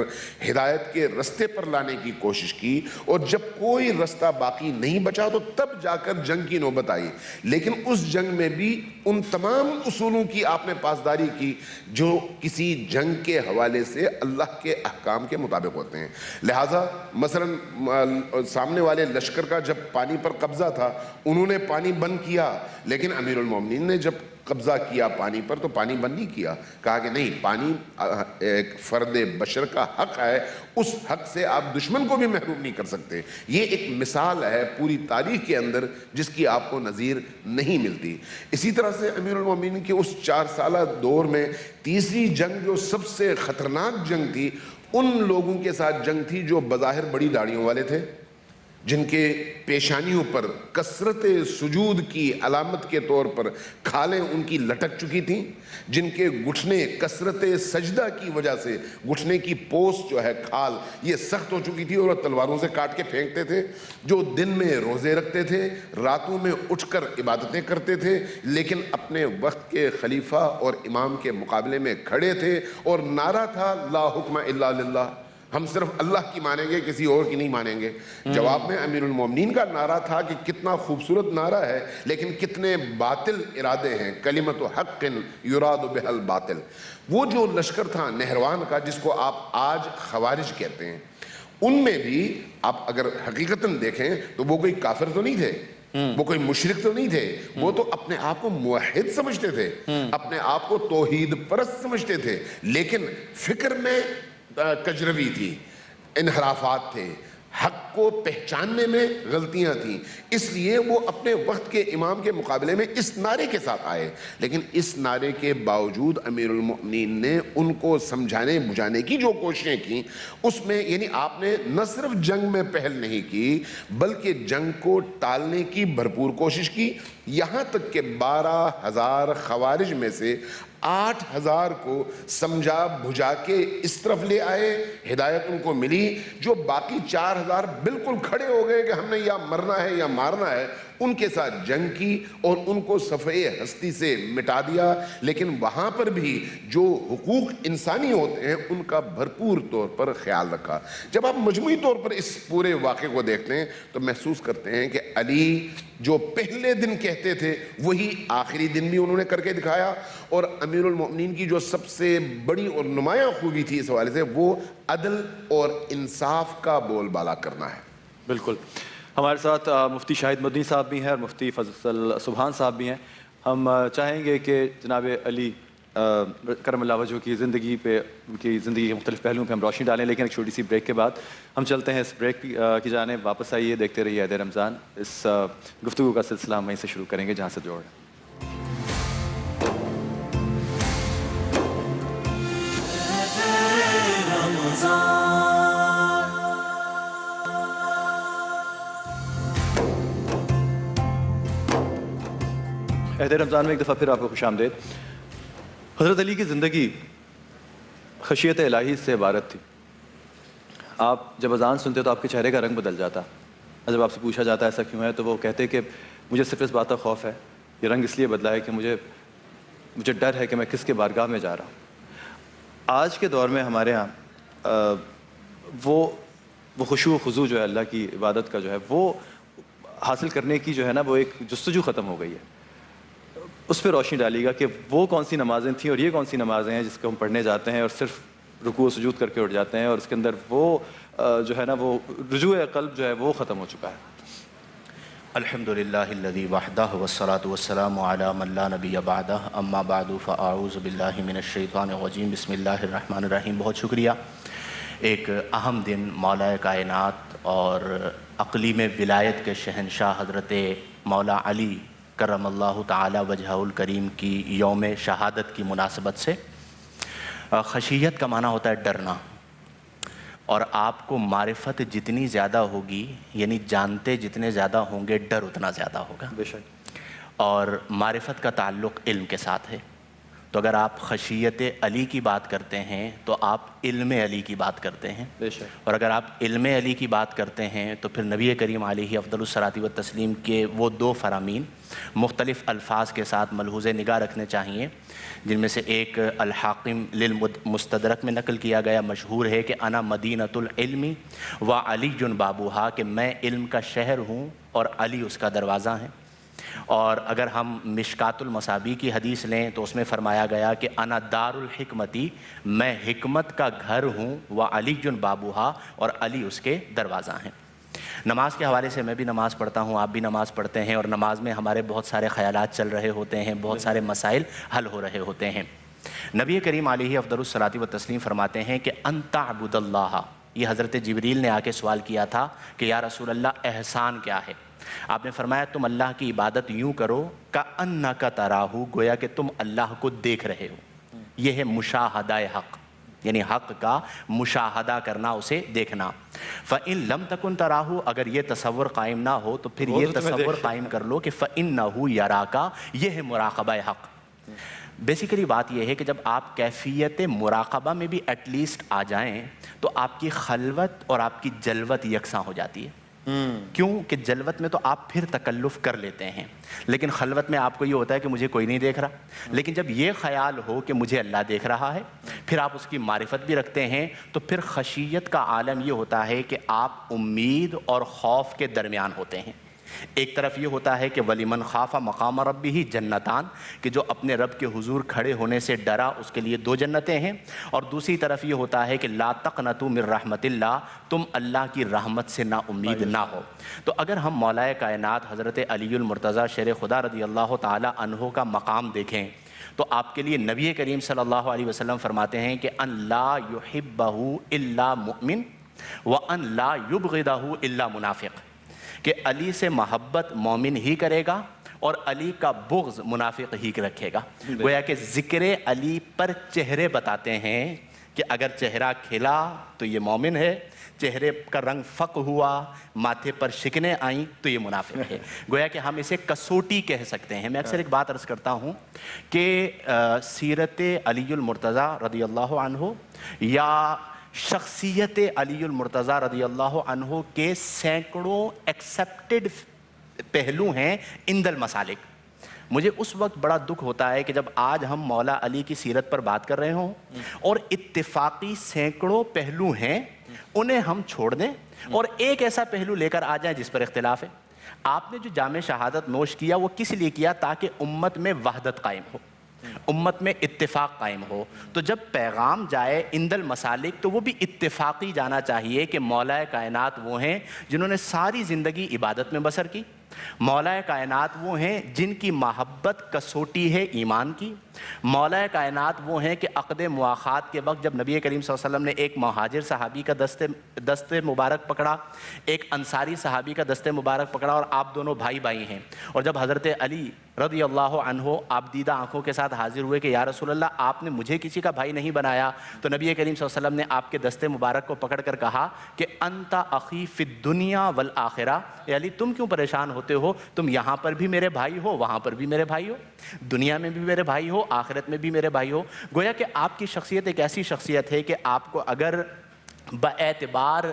ہدایت کے رستے پر لانے کی کوشش کی, اور جب کوئی رستہ باقی نہیں بچا تو تب جا کر جنگ کی نوبت آئی. لیکن اس جنگ میں بھی ان تمام اصولوں کی آپ نے پاسداری کی جو کسی جنگ کے حوالے سے اللہ کے احکام کے مطابق ہوتے ہیں. لہٰذا مثلا سامنے والے لشکر کا جب پانی پر قبضہ تھا, انہوں نے پانی بند کیا, لیکن امیر المومنین نے جب قبضہ کیا پانی پر تو پانی بند نہیں کیا. کہا کہ نہیں, پانی ایک فرد بشر کا حق ہے, اس حق سے آپ دشمن کو بھی محروم نہیں کر سکتے. یہ ایک مثال ہے پوری تاریخ کے اندر جس کی آپ کو نظیر نہیں ملتی. اسی طرح سے امیر المومنین کے اس 4 سالہ دور میں تیسری جنگ جو سب سے خطرناک جنگ تھی, ان لوگوں کے ساتھ جنگ تھی جو بظاہر بڑی داڑھیوں والے تھے, جن کے پیشانیوں پر کثرت سجود کی علامت کے طور پر کھالیں ان کی لٹک چکی تھیں, جن کے گھٹنے کثرت سجدہ کی وجہ سے گھٹنے کی پوسٹ جو ہے کھال یہ سخت ہو چکی تھی اور تلواروں سے کاٹ کے پھینکتے تھے, جو دن میں روزے رکھتے تھے, راتوں میں اٹھ کر عبادتیں کرتے تھے, لیکن اپنے وقت کے خلیفہ اور امام کے مقابلے میں کھڑے تھے اور نعرہ تھا لا حکم الا للہ, ہم صرف اللہ کی مانیں گے, کسی اور کی نہیں مانیں گے. جواب میں امیر المومنین کا نعرہ تھا کہ کتنا خوبصورت نعرہ ہے لیکن کتنے باطل ارادے ہیں, کلمت حق یراد بہ الباطل. وہ جو لشکر تھا نہروان کا, جس کو آپ آج خوارج کہتے ہیں, ان میں بھی آپ اگر حقیقتاً دیکھیں تو وہ کوئی کافر تو نہیں تھے, وہ کوئی مشرک تو نہیں تھے, وہ تو اپنے آپ کو موحد سمجھتے تھے, اپنے آپ کو توحید پرست سمجھتے تھے, لیکن فکر میں کجروی تھی, انحرافات تھے, حق کو پہچاننے میں غلطیاں تھیں. اس لیے وہ اپنے وقت کے امام کے مقابلے میں اس نعرے کے ساتھ آئے, لیکن اس نعرے کے باوجود امیر المؤمنین نے ان کو سمجھانے بجھانے کی جو کوششیں کی, اس میں یعنی آپ نے نہ صرف جنگ میں پہل نہیں کی بلکہ جنگ کو ٹالنے کی بھرپور کوشش کی. یہاں تک کہ 12,000 خوارج میں سے 8,000 کو سمجھا بجھا کے اس طرف لے آئے, ہدایت ان کو ملی. جو باقی 4,000 بالکل کھڑے ہو گئے کہ ہم نے یا مرنا ہے یا مارنا ہے, ان کے ساتھ جنگ کی اور ان کو صفحے ہستی سے مٹا دیا. لیکن وہاں پر بھی جو حقوق انسانی ہوتے ہیں ان کا بھرپور طور پر خیال رکھا. جب آپ مجموعی طور پر اس پورے واقعے کو دیکھتے ہیں تو محسوس کرتے ہیں کہ علی جو پہلے دن کہتے تھے وہی آخری دن بھی انہوں نے کر کے دکھایا, اور امیر المؤمنین کی جو سب سے بڑی اور نمایاں خوبی تھی اس حوالے سے وہ عدل اور انصاف کا بول بالا کرنا ہے. بالکل. ہمارے ساتھ مفتی شاہد مدنی صاحب بھی ہیں اور مفتی فضل سبحان صاحب بھی ہیں. ہم چاہیں گے کہ جناب علی کرم اللہ وجہہ کی زندگی پہ, ان کی زندگی کے مختلف پہلوؤں پہ ہم روشنی ڈالیں, لیکن ایک چھوٹی سی بریک کے بعد ہم چلتے ہیں اس بریک کی جانب. واپس آئیے, دیکھتے رہیے عہد رمضان. اس گفتگو کا سلسلہ ہم وہیں سے شروع کریں گے جہاں سے جوڑ. عہد رمضان میں ایک دفعہ پھر آپ کو خوش آمدید۔ حضرت علی کی زندگی خشیت الہی سے عبارت تھی۔ آپ جب اذان سنتے تو آپ کے چہرے کا رنگ بدل جاتا، اور جب آپ سے پوچھا جاتا ایسا کیوں ہے تو وہ کہتے کہ مجھے صرف اس بات کا خوف ہے، یہ رنگ اس لیے بدلا ہے کہ مجھے ڈر ہے کہ میں کس کے بارگاہ میں جا رہا ہوں۔ آج کے دور میں ہمارے ہاں وہ خشوع و خضوع جو ہے اللہ کی عبادت کا جو ہے وہ حاصل کرنے کی جو ہے نا وہ ایک جستجو ختم ہو گئی ہے۔ اس پہ روشنی ڈالیے گا کہ وہ کون سی نمازیں تھیں اور یہ کون سی نمازیں ہیں جس کو ہم پڑھنے جاتے ہیں اور صرف رکوع و سجود کر کے اٹھ جاتے ہیں، اور اس کے اندر وہ جو ہے نا وہ رجوع قلب جو ہے وہ ختم ہو چکا ہے۔ الحمدللہ الذی وحدہ والصلاة والسلام علی من لا نبی بعدہ، اما بعد فاعوذ باللہ من الشیطان الرجیم، بسم اللہ الرحمن الرحیم۔ بہت شکریہ۔ ایک اہم دن مولا کائنات اور اقلیم ولایت کے شہنشاہ حضرت مولا علی کرم اللہ تعالی وجہہ الکریم کی یوم شہادت کی مناسبت سے، خشیت کا معنی ہوتا ہے ڈرنا، اور آپ کو معرفت جتنی زیادہ ہوگی یعنی جانتے جتنے زیادہ ہوں گے ڈر اتنا زیادہ ہوگا۔ بے شک۔ اور معرفت کا تعلق علم کے ساتھ ہے، تو اگر آپ خشیت علی کی بات کرتے ہیں تو آپ علم علی کی بات کرتے ہیں، بے شک۔ اور اگر آپ علم علی کی بات کرتے ہیں تو پھر نبی کریم علیہ افضل الصلاۃ والتسلیم کے وہ دو فرامین مختلف الفاظ کے ساتھ ملحوظ نگاہ رکھنے چاہیے، جن میں سے ایک الحاکم للمستدرک میں نقل کیا گیا مشہور ہے کہ انا مدینۃ العلم و علی بابوہا، کہ میں علم کا شہر ہوں اور علی اس کا دروازہ ہیں۔ اور اگر ہم مشکات المصابیح کی حدیث لیں تو اس میں فرمایا گیا کہ انا دار الحکمتی، میں حکمت کا گھر ہوں، و علی بابوہا، اور علی اس کے دروازہ ہیں۔ نماز کے حوالے سے میں بھی نماز پڑھتا ہوں، آپ بھی نماز پڑھتے ہیں، اور نماز میں ہمارے بہت سارے خیالات چل رہے ہوتے ہیں، بہت سارے مسائل حل ہو رہے ہوتے ہیں۔ نبی کریم علیہ افضل الصلاۃ والتسلیم فرماتے ہیں کہ ان تعبد اللہ، یہ حضرت جبریل نے آ کے سوال کیا تھا کہ یا رسول اللہ احسان کیا ہے؟ آپ نے فرمایا تم اللہ کی عبادت یوں کرو کأنک تراہ، گویا کہ تم اللہ کو دیکھ رہے ہو۔ یہ ہے مشاہدہ حق، یعنی حق کا مشاہدہ کرنا، اسے دیکھنا۔ فَإِن لَمْ تَكُنْ تَرَاهُ، اگر یہ تصور قائم نہ ہو تو پھر یہ تصور قائم کر لو کہ فَإِنَّهُ يَرَاكَ، یہ ہے مراقبہ حق۔ بیسیکلی بات یہ ہے کہ جب آپ کیفیت مراقبہ میں بھی ایٹ لیسٹ آ جائیں تو آپ کی خلوت اور آپ کی جلوت یکساں ہو جاتی ہے۔ کیوں کہ جلوت میں تو آپ پھر تکلف کر لیتے ہیں، لیکن خلوت میں آپ کو یہ ہوتا ہے کہ مجھے کوئی نہیں دیکھ رہا۔ لیکن جب یہ خیال ہو کہ مجھے اللہ دیکھ رہا ہے، پھر آپ اس کی معرفت بھی رکھتے ہیں، تو پھر خشیت کا عالم یہ ہوتا ہے کہ آپ امید اور خوف کے درمیان ہوتے ہیں۔ ایک طرف یہ ہوتا ہے کہ وَلِمَنْ خَافَ مَقَامَ رَبِّهِ جَنَّتَانِ، کہ جو اپنے رب کے حضور کھڑے ہونے سے ڈرا اس کے لیے دو جنتیں ہیں، اور دوسری طرف یہ ہوتا ہے کہ لَا تَقْنَطُوا مِن رَحْمَتِ اللَّهِ، تم اللہ کی رحمت سے نا امید نہ ہو۔ تو اگر ہم مولا کائنات حضرت علی المرتضیٰ شیر خدا رضی اللہ تعالی عنہ کا مقام دیکھیں تو آپ کے لیے نبی کریم صلی اللہ علیہ وسلم فرماتے ہیں کہ ان لا یحبہ الا مؤمن وان لا یبغضہ الا منافق، کہ علی سے محبت مومن ہی کرے گا اور علی کا بغض منافق ہی رکھے گا۔ گویا کہ ذکر علی پر چہرے بتاتے ہیں کہ اگر چہرہ کھلا تو یہ مومن ہے، چہرے کا رنگ فق ہوا، ماتھے پر شکنیں آئیں تو یہ منافق ہے۔ گویا کہ ہم اسے کسوٹی کہہ سکتے ہیں۔ میں اکثر ایک بات عرض کرتا ہوں کہ سیرت علی المرتضیٰ رضی اللہ عنہ یا شخصیت علی المرتضیٰ رضی اللہ عنہ کے سینکڑوں ایکسیپٹڈ پہلو ہیں عند المسالک۔ مجھے اس وقت بڑا دکھ ہوتا ہے کہ جب آج ہم مولا علی کی سیرت پر بات کر رہے ہوں اور اتفاقی سینکڑوں پہلو ہیں انہیں ہم چھوڑ دیں اور ایک ایسا پہلو لے کر آ جائیں جس پر اختلاف ہے۔ آپ نے جو جام شہادت نوش کیا وہ کس لیے کیا؟ تاکہ امت میں وحدت قائم ہو، امت میں اتفاق قائم ہو۔ تو جب پیغام جائے عند المسالک تو وہ بھی اتفاقی جانا چاہیے کہ مولا کائنات وہ ہیں جنہوں نے ساری زندگی عبادت میں بسر کی، مولا کائنات وہ ہیں جن کی محبت کسوٹی ہے ایمان کی، مولا کائنات وہ ہیں کہ عقد مواخات کے وقت جب نبی کریم صلی اللہ علیہ وسلم نے ایک مہاجر صحابی کا دست مبارک پکڑا، ایک انصاری صحابی کا دست مبارک پکڑا، اور آپ دونوں بھائی بھائی ہیں، اور جب حضرت علی رضی اللہ عنہ آپ دیدہ آنکھوں کے ساتھ حاضر ہوئے کہ یا رسول اللہ آپ نے مجھے کسی کا بھائی نہیں بنایا، تو نبی کریم صلی اللہ علیہ وسلم نے آپ کے دست مبارک کو پکڑ کر کہا کہ انت اخی فی الدنیا والآخرہ، اے علی تم کیوں پریشان ہوتے ہو، تم یہاں پر بھی میرے بھائی ہو، وہاں پر بھی میرے بھائی ہو، دنیا میں بھی میرے بھائی ہو، آخرت میں بھی میرے بھائی ہو۔ گویا کہ آپ کی شخصیت ایک ایسی شخصیت ہے کہ آپ کو اگر باعتبار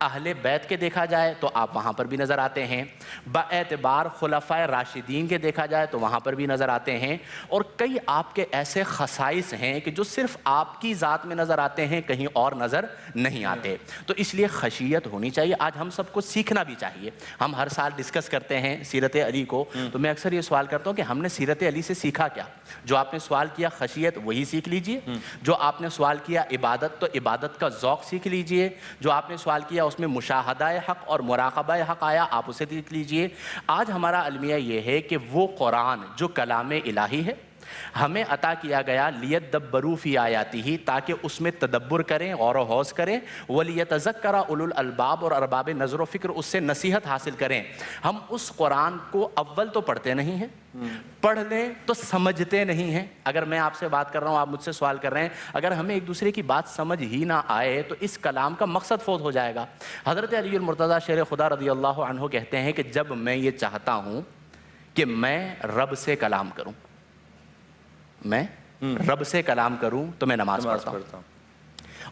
اہل بیت کے دیکھا جائے تو آپ وہاں پر بھی نظر آتے ہیں، باعتبار خلفائے راشدین کے دیکھا جائے تو وہاں پر بھی نظر آتے ہیں، اور کئی آپ کے ایسے خصائص ہیں کہ جو صرف آپ کی ذات میں نظر آتے ہیں، کہیں اور نظر نہیں آتے۔ تو اس لیے خشیت ہونی چاہیے، آج ہم سب کو سیکھنا بھی چاہیے۔ ہم ہر سال ڈسکس کرتے ہیں سیرت علی کو، تو میں اکثر یہ سوال کرتا ہوں کہ ہم نے سیرت علی سے سیکھا کیا؟ جو آپ نے سوال کیا خشیت، وہی سیکھ لیجئے۔ جو آپ نے سوال کیا عبادت، تو عبادت کا ذوق سیکھ لیجئے۔ جو آپ نے سوال کیا اس میں مشاہدہ حق اور مراقبہ حق آیا، آپ اسے دیکھ لیجئے۔ آج ہمارا المیہ یہ ہے کہ وہ قرآن جو کلام الہی ہے، ہمیں عطا کیا گیا لیدبروا فی آیاتہ، تاکہ اس میں تدبر کریں، غور و خوض کریں، ولیتذکر اولو الالباب، اور ارباب نظر و فکر اس سے نصیحت حاصل کریں۔ ہم اس قرآن کو اول تو پڑھتے نہیں ہیں، پڑھ لیں تو سمجھتے نہیں ہیں۔ اگر میں آپ سے بات کر رہا ہوں، آپ مجھ سے سوال کر رہے ہیں، اگر ہمیں ایک دوسرے کی بات سمجھ ہی نہ آئے تو اس کلام کا مقصد فوت ہو جائے گا۔ حضرت علی المرتضیٰ شیر خدا رضی اللہ عنہ کہتے ہیں کہ جب میں یہ چاہتا ہوں کہ میں رب سے کلام کروں، میں رب سے کلام کروں تو میں نماز پڑھتا ہوں،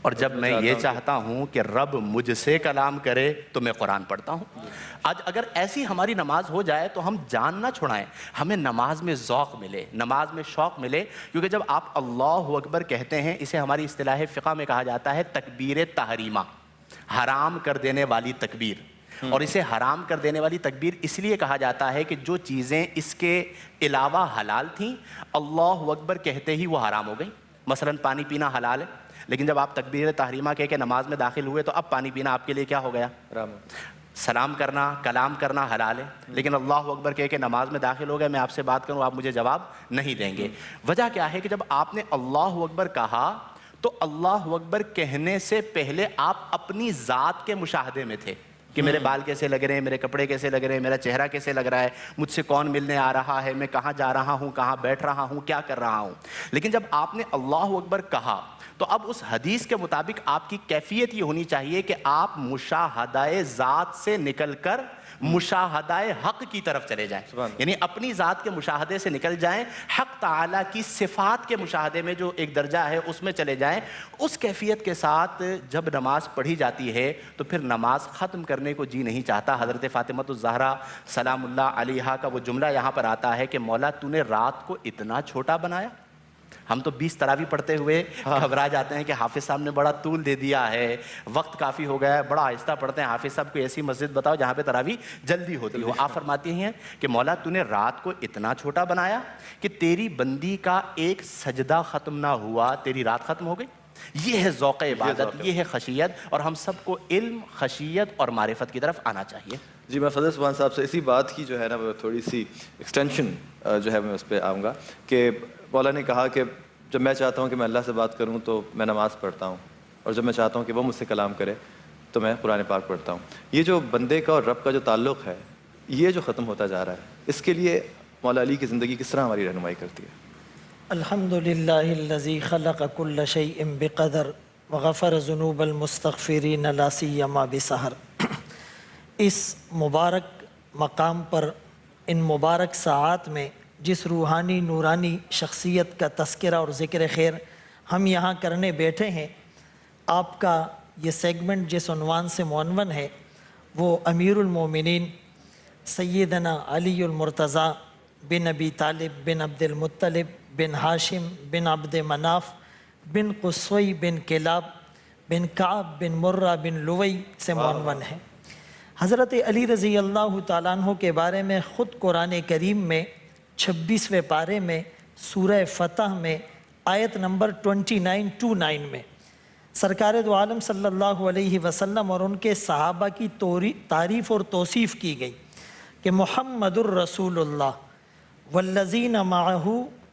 اور جب میں یہ چاہتا ہوں کہ رب مجھ سے کلام کرے تو میں قرآن پڑھتا ہوں۔ آج اگر ایسی ہماری نماز ہو جائے تو ہم جان نہ چھڑائیں، ہمیں نماز میں ذوق ملے، نماز میں شوق ملے، کیونکہ جب آپ اللہ اکبر کہتے ہیں، اسے ہماری اصطلاح فقہ میں کہا جاتا ہے تکبیر تحریمہ، حرام کر دینے والی تکبیر۔ اور اسے حرام کر دینے والی تکبیر اس لیے کہا جاتا ہے کہ جو چیزیں اس کے علاوہ حلال تھیں، اللہ اکبر کہتے ہی وہ حرام ہو گئی۔ مثلا پانی پینا حلال ہے، لیکن جب آپ تکبیر تحریمہ کہہ کے نماز میں داخل ہوئے تو اب پانی پینا آپ کے لیے کیا ہو گیا؟ حرام۔ سلام کرنا، کلام کرنا حلال ہے، لیکن اللہ اکبر کہہ کے نماز میں داخل ہو گئے، میں آپ سے بات کروں آپ مجھے جواب نہیں دیں گے۔ وجہ کیا ہے کہ جب آپ نے اللہ اکبر کہا تو اللہ اکبر کہنے سے پہلے آپ اپنی ذات کے مشاہدے میں تھے کہ میرے بال کیسے لگ رہے ہیں، میرے کپڑے کیسے لگ رہے ہیں، میرا چہرہ کیسے لگ رہا ہے، مجھ سے کون ملنے آ رہا ہے، میں کہاں جا رہا ہوں، کہاں بیٹھ رہا ہوں، کیا کر رہا ہوں۔ لیکن جب آپ نے اللہ اکبر کہا تو اب اس حدیث کے مطابق آپ کی کیفیت یہ ہونی چاہیے کہ آپ مشاہدہ ذات سے نکل کر مشاہدہ حق کی طرف چلے جائیں، یعنی اپنی ذات کے مشاہدے سے نکل جائیں، حق تعالیٰ کی صفات کے مشاہدے میں جو ایک درجہ ہے اس میں چلے جائیں۔ اس کیفیت کے ساتھ جب نماز پڑھی جاتی ہے تو پھر نماز ختم کرنے کو جی نہیں چاہتا۔ حضرت فاطمہ الزہرا سلام اللہ علیہا کا وہ جملہ یہاں پر آتا ہے کہ مولا تو نے رات کو اتنا چھوٹا بنایا۔ ہم تو 20 تراویح پڑھتے ہوئے گھبرا جاتے ہیں کہ حافظ صاحب نے بڑا طول دے دیا ہے، وقت کافی ہو گیا ہے، بڑا آہستہ پڑھتے ہیں، حافظ صاحب کوئی ایسی مسجد بتاؤ جہاں پہ تراویح جلدی ہوتی ہو۔ آپ فرماتی ہیں کہ مولا تو نے رات کو اتنا چھوٹا بنایا کہ تیری بندی کا ایک سجدہ ختم نہ ہوا، تیری رات ختم ہو گئی۔ یہ ہے ذوق عبادت، یہ ہے خشیت، اور ہم سب کو علم، خشیت اور معرفت کی طرف آنا چاہیے۔ جی میں فضل سبحان صاحب سے اسی بات کی جو ہے نا تھوڑی سی ایکسٹینشن جو ہے میں اس پہ آؤں گا کہ مولا نے کہا کہ جب میں چاہتا ہوں کہ میں اللہ سے بات کروں تو میں نماز پڑھتا ہوں، اور جب میں چاہتا ہوں کہ وہ مجھ سے کلام کرے تو میں قرآن پاک پڑھتا ہوں۔ یہ جو بندے کا اور رب کا جو تعلق ہے یہ جو ختم ہوتا جا رہا ہے، اس کے لیے مولا علی کی زندگی کس طرح ہماری رہنمائی کرتی ہے؟ الحمدللہ الذی خلق کل شیء بقدر وغفر ذنوب المستغفرین لا سیما بسحر۔ اس مبارک مقام پر ان مبارک ساعات میں جس روحانی نورانی شخصیت کا تذکرہ اور ذکر خیر ہم یہاں کرنے بیٹھے ہیں، آپ کا یہ سیگمنٹ جس عنوان سے معنون ہے وہ امیر المومنین سیدنا علی المرتضیٰ بن ابی طالب بن عبد المطلب بن ہاشم بن عبد مناف بن قصوی بن کلاب بن کعب بن مرہ بن لوی سے معنون ہے۔ حضرت علی رضی اللہ تعالیٰ عنہ کے بارے میں خود قرآن کریم میں 26ویں پارے میں سورہ فتح میں آیت نمبر 29 میں سرکار دو عالم صلی اللہ علیہ وسلم اور ان کے صحابہ کی تعریف اور توصیف کی گئی کہ محمد الرسول اللہ والذین معہ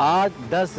8, 10,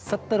70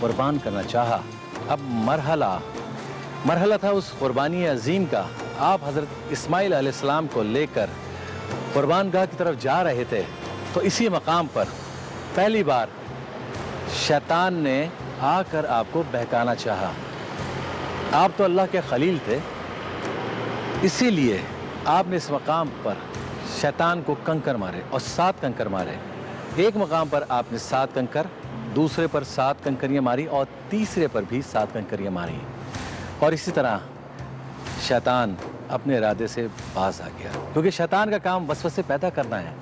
قربان کرنا چاہا۔ اب مرحلہ تھا اس قربانی عظیم کا۔ آپ حضرت اسماعیل علیہ السلام کو لے کر قربان گاہ کی طرف جا رہے تھے، تو اسی مقام پر پہلی بار شیطان نے آ کر آپ کو بہکانا چاہا۔ آپ تو اللہ کے خلیل تھے، اسی لیے آپ نے اس مقام پر شیطان کو کنکر مارے، اور 7 کنکر مارے۔ ایک مقام پر آپ نے 7 کنکر، دوسرے پر 7 کنکریاں ماری، اور تیسرے پر بھی 7 کنکریاں ماری، اور اسی طرح شیطان اپنے ارادے سے باز آ گیا، کیونکہ شیطان کا کام وسوسے پیدا کرنا ہے۔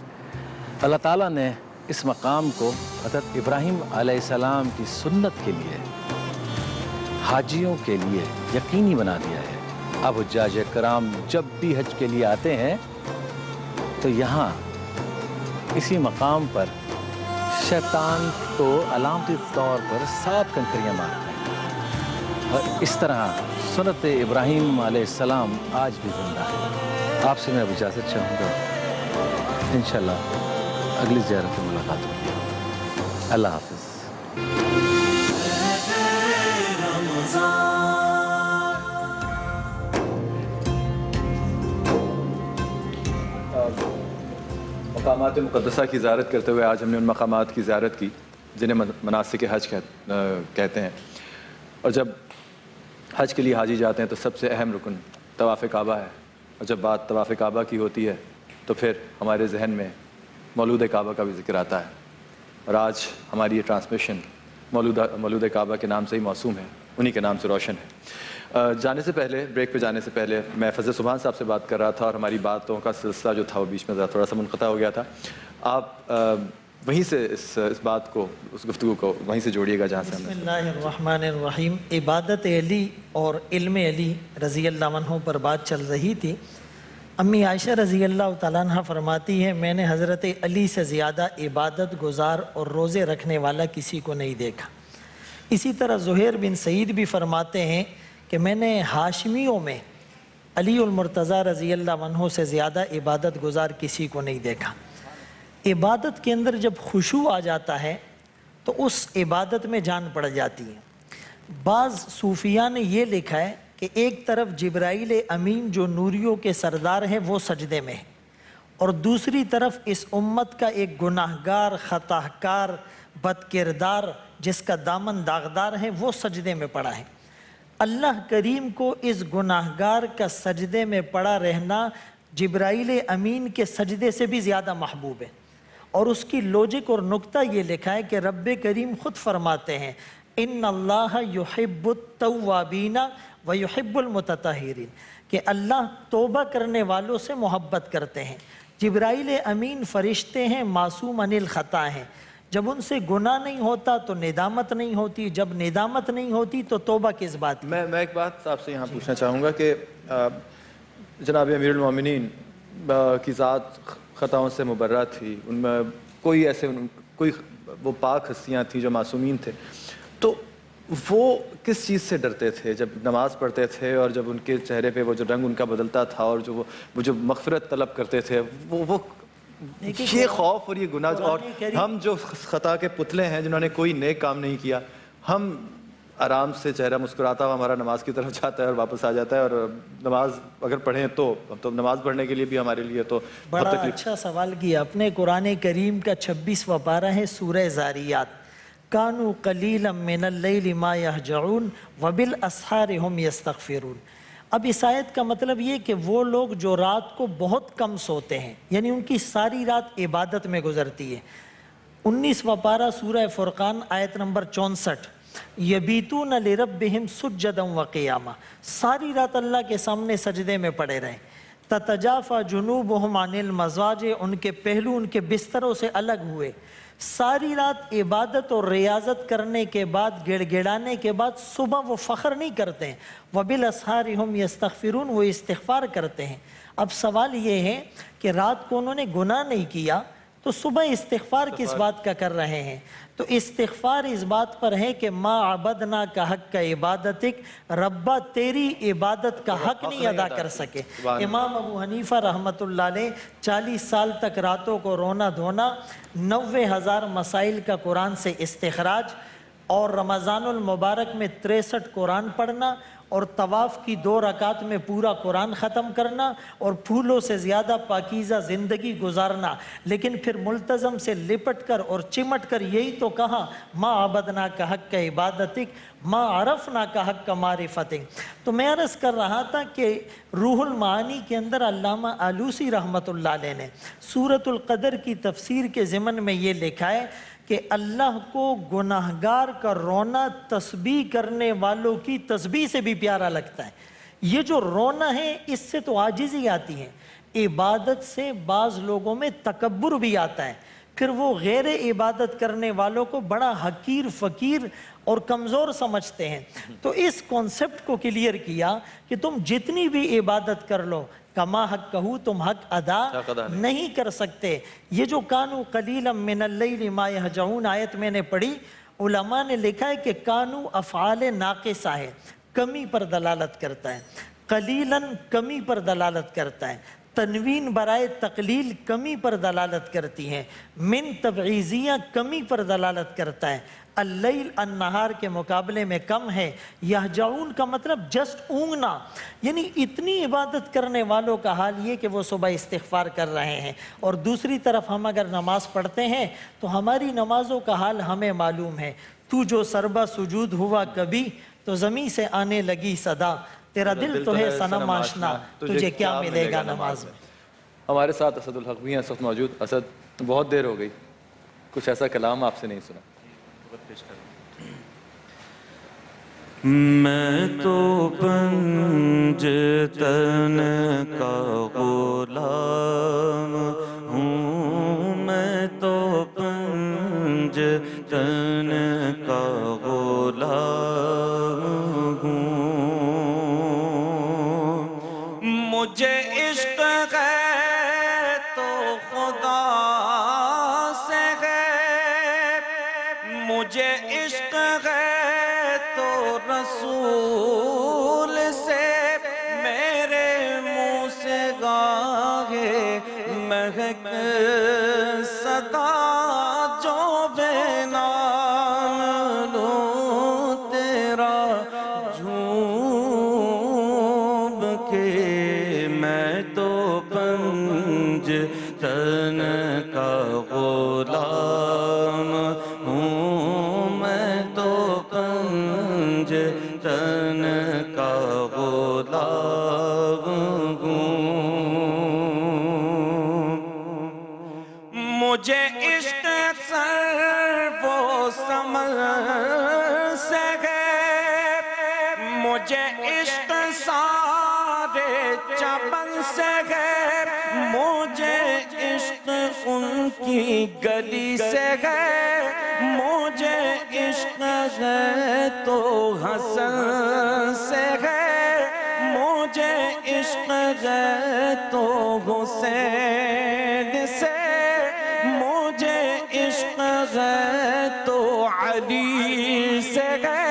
اللہ تعالیٰ نے اس مقام کو حضرت ابراہیم علیہ السلام کی سنت کے لیے، حاجیوں کے لیے یقینی بنا دیا ہے۔ اب حجاج کرام جب بھی حج کے لیے آتے ہیں تو یہاں اسی مقام پر شیطان تو علامتی طور پر 7 کنکریاں مارتا ہے، اور اس طرح سنت ابراہیم علیہ السلام آج بھی زندہ ہے۔ آپ سے میں اب اجازت چاہوں گا، انشاءاللہ اگلی زیارت میں ملاقات ہوگی۔ اللہ حافظ۔ مقامات مقدسہ کی زیارت کرتے ہوئے آج ہم نے ان مقامات کی زیارت کی جنہیں مناسک حج کہتے ہیں، اور جب حج کے لیے حاجی جاتے ہیں تو سب سے اہم رکن طواف کعبہ ہے، اور جب بات طواف کعبہ کی ہوتی ہے تو پھر ہمارے ذہن میں مولود کعبہ کا بھی ذکر آتا ہے، اور آج ہماری یہ ٹرانسمیشن مولود کعبہ کے نام سے ہی موسوم ہے، انہی کے نام سے روشن ہے۔ جانے سے پہلے، بریک پہ جانے سے پہلے میں فضل سبحان صاحب سے بات کر رہا تھا، اور ہماری باتوں کا سلسلہ جو تھا وہ بیچ میں تھوڑا سا منقطع ہو گیا تھا۔ آپ وہیں سے اس بات کو، اس گفتگو کو وہیں سے جوڑیے گا جہاں سے ہم نے۔ بسم اللہ الرحمن الرحیم۔ عبادت علی اور علم علی رضی اللہ عنہ پر بات چل رہی تھی۔ امی عائشہ رضی اللہ تعالیٰ عنہ فرماتی ہے، میں نے حضرت علی سے زیادہ عبادت گزار اور روزے رکھنے والا کسی کو نہیں دیکھا۔ اسی طرح زہیر بن سعید بھی فرماتے ہیں کہ میں نے ہاشمیوں میں علی المرتضیٰ رضی اللہ عنہ سے زیادہ عبادت گزار کسی کو نہیں دیکھا۔ عبادت کے اندر جب خشوع آ جاتا ہے تو اس عبادت میں جان پڑ جاتی ہے۔ بعض صوفیاء نے یہ لکھا ہے کہ ایک طرف جبرائیل امین جو نوریوں کے سردار ہیں وہ سجدے میں ہے، اور دوسری طرف اس امت کا ایک گناہگار، خطا کار، بد کردار جس کا دامن داغدار ہے وہ سجدے میں پڑا ہے۔ اللہ کریم کو اس گناہگار کا سجدے میں پڑا رہنا جبرائیل امین کے سجدے سے بھی زیادہ محبوب ہے، اور اس کی لوجک اور نقطہ یہ لکھا ہے کہ رب کریم خود فرماتے ہیں ان اللہ یحب التوابین ویحب المتطہرین، کہ اللہ توبہ کرنے والوں سے محبت کرتے ہیں۔ جبرائیل امین فرشتے ہیں، معصوم عن الخطا ہیں، جب ان سے گناہ نہیں ہوتا تو ندامت نہیں ہوتی، جب ندامت نہیں ہوتی تو توبہ کس بات کی؟ میں ایک بات آپ سے یہاں پوچھنا چاہوں گا کہ جناب امیر المومنین کی ذات خطاؤں سے مبرہ تھی، ان میں کوئی وہ پاک ہستیاں تھیں جو معصومین تھے، تو وہ کس چیز سے ڈرتے تھے جب نماز پڑھتے تھے، اور جب ان کے چہرے پہ وہ جو رنگ ان کا بدلتا تھا، اور وہ جو مغفرت طلب کرتے تھے، وہ یہ خوف اور یہ گناہ، اور ہم جو خطا کے پتلے ہیں جنہوں نے کوئی نیک کام نہیں کیا، ہم آرام سے چہرہ مسکراتا ہوا ہمارا نماز کی طرف جاتا ہے اور واپس آ جاتا ہے، اور نماز اگر پڑھیں تو نماز پڑھنے کے لیے بھی ہمارے لیے تو بڑا اچھا سوال کیا اپنے۔ قرآن کریم کا 26واں پارہ ہے سورہ زاریات، کانوا قلیلا من اللیل ما یہجعون وبالاسحار ہم یستغفرون۔ اب اس آیت کا مطلب یہ کہ وہ لوگ جو رات کو بہت کم سوتے ہیں، یعنی ان کی ساری رات عبادت میں گزرتی ہے۔ 19واں پارہ سورہ فرقان آیت نمبر 64، یبیتون لربہم سجدا وقیاما، ساری رات اللہ کے سامنے سجدے میں پڑے رہیں۔ تتجافی جنوبہم عن المضاجع، ان کے پہلو ان کے بستروں سے الگ ہوئے۔ ساری رات عبادت اور ریاضت کرنے کے بعد، گڑ گڑانے کے بعد، صبح وہ فخر نہیں کرتے ہیں، وبالاسحار ہم یستغفرون، وہ استغفار کرتے ہیں۔ اب سوال یہ ہے کہ رات کو انہوں نے گناہ نہیں کیا تو صبح استغفار کس بات کا کر رہے ہیں؟ تو استغفار اس بات پر ہے کہ ما عبدنا کا حق کا عبادتک، ربا تیری عبادت کا حق نہیں ادا کر سکے۔ امام ابو حنیفہ رحمۃ اللہ علیہ 40 سال تک راتوں کو رونا دھونا، 90,000 مسائل کا قرآن سے استخراج، اور رمضان المبارک میں 63 قرآن پڑھنا اور طواف کی 2 رکعت میں پورا قرآن ختم کرنا اور پھولوں سے زیادہ پاکیزہ زندگی گزارنا، لیکن پھر ملتزم سے لپٹ کر اور چمٹ کر یہی تو کہا ما عبدنا کا حق کا عبادتک ما عرفنا کا حق کا معرفتک۔ تو میں عرض کر رہا تھا کہ روح المعانی کے اندر علامہ آلوسی رحمۃ اللہ علیہ نے سورۃ القدر کی تفسیر کے ضمن میں یہ لکھا ہے کہ اللہ کو گناہگار کا رونا تسبیح کرنے والوں کی تسبیح سے بھی پیارا لگتا ہے۔ یہ جو رونا ہے اس سے تو عاجزی آتی ہے، عبادت سے بعض لوگوں میں تکبر بھی آتا ہے، پھر وہ غیر عبادت کرنے والوں کو بڑا حقیر فقیر اور کمزور سمجھتے ہیں۔ تو اس کانسیپٹ کو کلیئر کیا کہ تم جتنی بھی عبادت کر لو کما حق کہو تم حق ادا نہیں کر سکتے۔ یہ جو کانو قلیلا من اللیل ما یہجعون آیت میں نے پڑھی، علماء نے لکھا ہے کہ کانو افعال ناقصہ ہے، کمی پر دلالت کرتا ہے، قلیلاً کمی پر دلالت کرتا ہے، تنوین برائے تقلیل کمی پر دلالت کرتی ہیں، من تبعیضیہ کمی پر دلالت کرتا ہے، اللیل النہار کے مقابلے میں کم ہے، یہجعون کا مطلب جسٹ اونگنا، یعنی اتنی عبادت کرنے والوں کا حال یہ کہ وہ صبح استغفار کر رہے ہیں، اور دوسری طرف ہم اگر نماز پڑھتے ہیں تو ہماری نمازوں کا حال ہمیں معلوم ہے۔ تو جو سربا سجود ہوا کبھی تو زمین سے آنے لگی صدا، تیرا دل تو ہے صنم آشنا تجھے کیا ملے گا نماز میں۔ ہمارے ساتھ اسد الحق بھی ہیں اس وقت موجود۔ اسد، بہت دیر ہو گئی، کچھ ایسا کلام آپ سے نہیں سنا۔ میں تو پنجتن کا غلام ہوں، میں تو پنجتن کا غلام ہوں، مجھے عشق ہے تو خدا سے ہے، مجھے عشق ہے تو رسول سے، میرے منہ سے گاہے مہک صدا جو بے نام لوں تیرا جھوم کے، میں تو پنجتن کا غلام ہوں، میں تو پنجتن کا غلام ہوں، مجھے عشق سر و سمر سے ہے، مجھے عشق سارے چمن سے ہے، مجھے عشق ان کی گلی سے ہے، مجھے عشق ہے تو حسن سے ہے، مجھے عشق ہے تو حسین سے، مجھے عشق ہے تو علی سے ہے،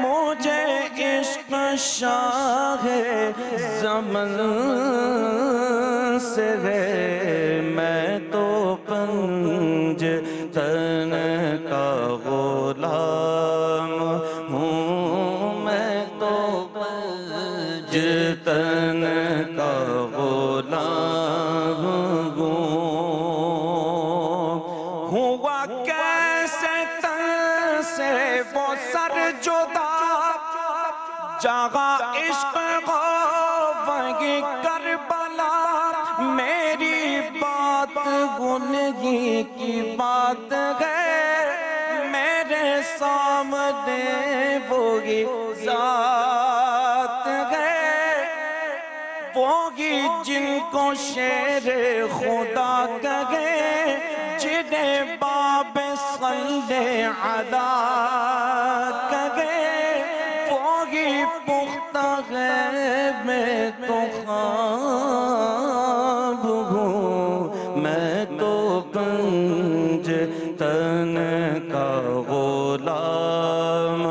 مجھے عشق شاہ زمن سے ہے، میں تو پنجتن کا غلام ہوں، میں تو پنجتن کا غلام ہوں، ہوا کیسے تن سے وہ سر جدا، جگہ عشق ہو وہیں کربلا، میری بات غنگی کی بات ہے، میرے سامنے وہی ذات ہے، وہی جن کو شیر خدا کہے، جنہیں باب صلی علی کہے، وہی پختہ غیب میں تو خواب ہوں، میں تو پنجتن کا غلام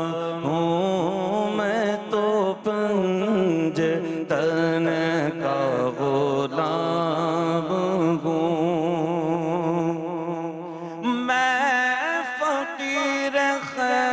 ہوں، میں تو پنجتن کا غلام ہوں، میں فقیر خیر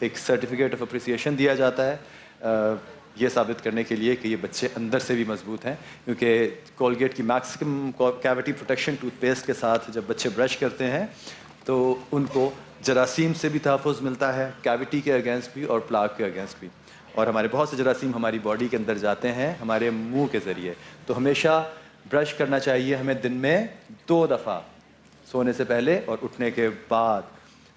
ایک سرٹیفکیٹ آف اپریسیشن دیا جاتا ہے یہ ثابت کرنے کے لیے کہ یہ بچے اندر سے بھی مضبوط ہیں، کیونکہ کولگیٹ کی maximum cavity protection tooth paste کے ساتھ جب بچے برش کرتے ہیں تو ان کو جراثیم سے بھی تحفظ ملتا ہے، کیویٹی کے اگینسٹ بھی اور پلاک کے اگینسٹ بھی. اور ہمارے بہت سے جراثیم ہماری باڈی کے اندر جاتے ہیں ہمارے منہ کے ذریعے. تو ہمیشہ برش کرنا چاہیے ہمیں دن میں 2 دفعہ، سونے سے پہلے اور اٹھنے کے بعد.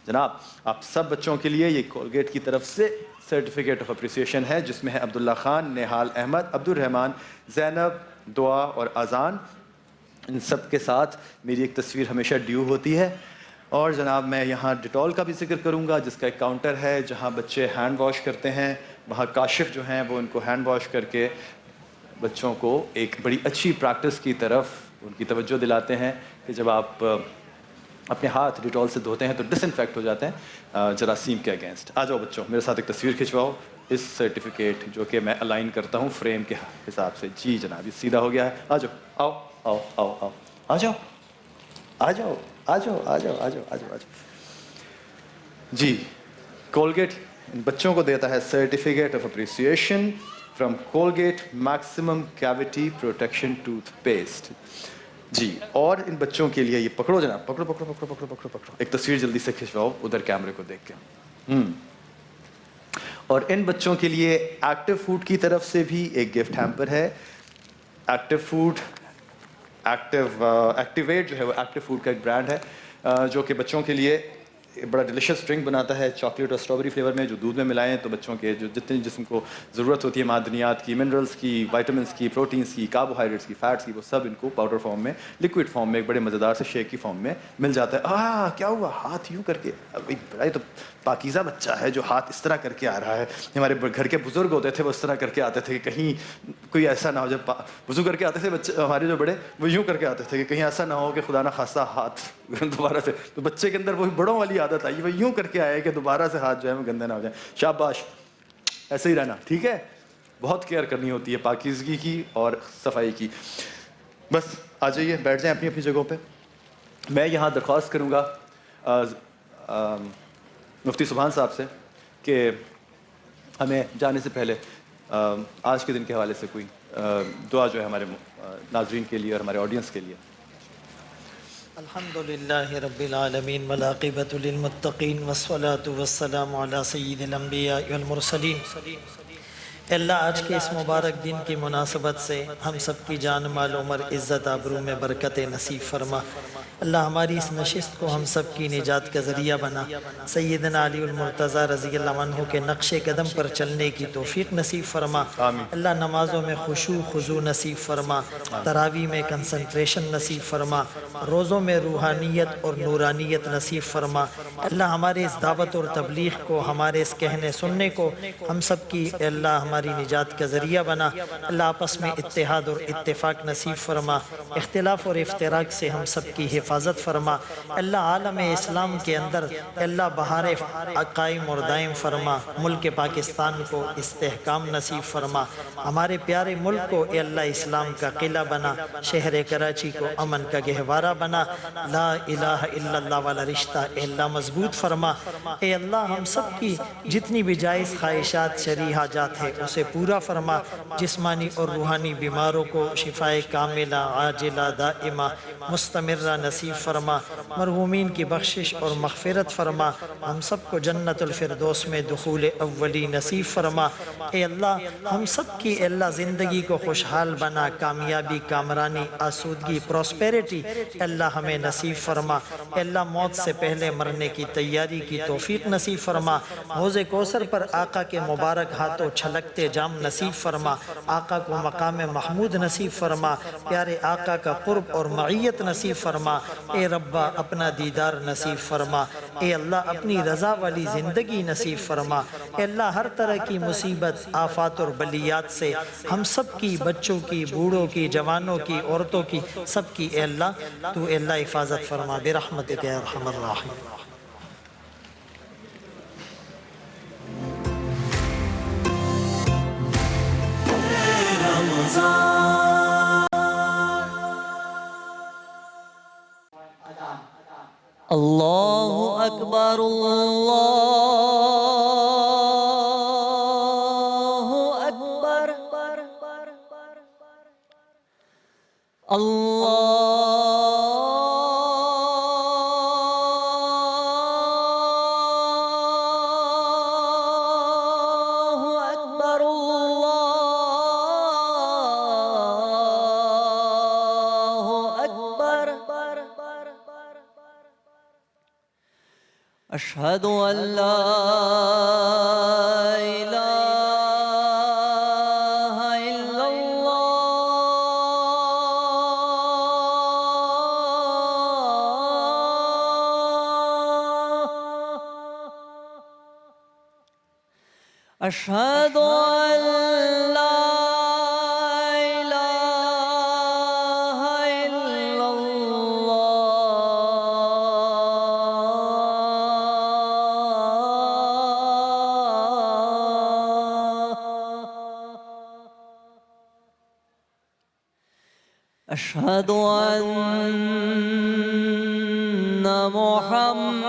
جناب آپ سب بچوں کے لیے یہ کولگیٹ کی طرف سے سرٹیفکیٹ آف اپریسیشن ہے، جس میں ہے عبداللہ خان، نہال احمد، عبد الرحمن، زینب، دعا اور اذان. ان سب کے ساتھ میری ایک تصویر ہمیشہ ڈیو ہوتی ہے. اور جناب میں یہاں ڈیٹول کا بھی ذکر کروں گا، جس کا ایک کاؤنٹر ہے جہاں بچے ہینڈ واش کرتے ہیں. وہاں کاشف جو ہیں وہ ان کو ہینڈ واش کر کے بچوں کو ایک بڑی اچھی پریکٹس کی طرف ان کی توجہ دلاتے ہیں کہ جب آپ اپنے ہاتھ ڈیٹول سے دھوتے ہیں تو ڈس انفیکٹ ہو جاتے ہیں جراثیم کے اگینسٹ. آ جاؤ بچوں میرے ساتھ ایک تصویر کھنچواؤ اس سرٹیفکیٹ جو کہ میں الائن کرتا ہوں فریم کے حساب سے. جی جناب یہ سیدھا ہو گیا ہے. آ جاؤ، آؤ آؤ آؤ آؤ، آ جاؤ آ جاؤ آ جاؤ آ جاؤ آ جاؤ آ جاؤ آ جاؤ. جی کولگیٹ بچوں کو دیتا ہے certificate of appreciation from Colgate maximum cavity protection toothpaste. جی اور ان بچوں کے لیے یہ پکڑو جناب، پکڑو پکڑو پکڑو پکڑو پکڑو پکڑو، ایک تصویر جلدی سے کھنچواؤ ادھر کیمرے کو دیکھ کے. اور ان بچوں کے لیے ایکٹیو فوڈ کی طرف سے بھی ایک گفٹ ہیمپر ہے. ایکٹیو فوڈ ایکٹیویٹ جو ہے وہ ایکٹیو فوڈ کا ایک برانڈ ہے جو کہ بچوں کے لیے بڑا ڈیلیشیس ڈرنک بناتا ہے چاکلیٹ اور اسٹرابری فلیور میں، جو دودھ میں ملائیں تو بچوں کے جو جتنے جسم کو ضرورت ہوتی ہے معدنیات کی، منرلس کی، وائٹامنس کی، پروٹینس کی، کاربوہائیڈریٹس کی، فیٹس کی، وہ سب ان کو پاؤڈر فارم میں، لکوڈ فارم میں، ایک بڑے مزیدار سے شیک کی فارم میں مل جاتا ہے. کیا ہوا ہاتھ یوں کر کے؟ بڑا تو پاکیزہ بچہ ہے جو ہاتھ اس طرح کر کے آ رہا ہے. ہمارے گھر کے بزرگ ہوتے تھے وہ اس طرح کر کے آتے تھے کہ کہیں کوئی ایسا نہ ہو. جب وضو کر کے آتے تھے بچے ہمارے جو بڑے وہ یوں کر کے آتے تھے کہ کہیں ایسا نہ ہو کہ خدا نہ خواستہ ہاتھ دوبارہ سے. تو بچے کے اندر وہی بڑوں والی عادت آئی، وہ یوں کر کے آئے کہ دوبارہ سے ہاتھ جو ہے وہ گندے نہ ہو جائیں. شاباش، ایسے ہی رہنا ٹھیک ہے. بہت کیئر کرنی ہوتی ہے پاکیزگی کی اور صفائی کی. بس آ جائیے بیٹھ جائیں اپنی اپنی جگہوں پہ. میں یہاں درخواست کروں گا مفتی سبحان صاحب سے کہ ہمیں جانے سے پہلے آج کے دن کے حوالے سے کوئی دعا جو ہے ہمارے ناظرین کے لیے اور ہمارے آڈینس کے لیے. الحمدللہ رب العالمین والعاقبۃ للمتقین والصلاۃ والسلام علی سید الانبیاء والمرسلین. اے اللہ آج کے اس مبارک دن کی مناسبت سے ہم سب کی جان مال عمر عزت آبرو میں برکت نصیب فرما. اللہ ہماری اس نشست کو ہم سب کی نجات کا ذریعہ بنا. سیدنا علی المرتضیٰ رضی اللہ عنہ کے نقش قدم پر چلنے کی توفیق نصیب فرما. اللہ نمازوں میں خشوع خضوع نصیب فرما، تراویح میں کنسنٹریشن نصیب فرما، روزوں میں روحانیت اور نورانیت نصیب فرما. اللہ ہمارے اس دعوت اور تبلیغ کو، ہمارے اس کہنے سننے کو ہم سب کی اے اللہ ہماری نجات کا ذریعہ بنا. اللہ آپس میں اتحاد اور اتفاق نصیب فرما، اختلاف اور افتراق سے ہم سب کی حفاظت فرما. اللہ عالم اسلام کے اندر اللہ بہار قائم اور دائم فرما. ملک پاکستان کو استحکام نصیب فرما. ہمارے پیارے ملک کو اے اللہ اسلام کا قلعہ بنا. شہر کراچی کو امن کا گہوارہ بنا. لا الہ الا اللہ والا رشتہ اے اللہ مضبوط فرما. اے اللہ ہم سب کی جتنی بھی جائز خواہشات شرعی حاجات ہے اسے پورا فرما. جسمانی اور روحانی بیماروں کو شفائے کاملہ عاجلہ دائمہ مستمرہ نصیب فرما. مرحومین کی بخشش اور مغفرت فرما. ہم سب کو جنت الفردوس میں دخول اولی نصیب فرما. اے اللہ ہم سب کی اے اللہ زندگی کو خوشحال بنا. کامیابی، کامرانی، آسودگی، پروسپیرٹی اے اللہ ہمیں نصیب فرما. اے اللہ موت سے پہلے مرنے کی تیاری کی توفیق نصیب فرما. حوض کوثر پر آقا کے مبارک ہاتھوں چھلکتے جام نصیب فرما. آقا کو مقام محمود نصیب فرما. پیارے آقا کا قرب اور معیت نصیب فرما. اے ربا اپنا دیدار نصیب فرما. اے اللہ اپنی رضا والی زندگی نصیب فرما. اے اللہ ہر طرح کی مصیبت، آفات اور بلیات سے ہم سب کی، بچوں کی، بوڑھوں کی، جوانوں کی، عورتوں کی، سب کی اے اللہ تو اے اللہ حفاظت فرما برحمتک یا ارحم الراحمین. اللہ اکبر اللہ أشهد أن لا إله إلا الله أشهد أن لا إله إلا أشهد أن محمد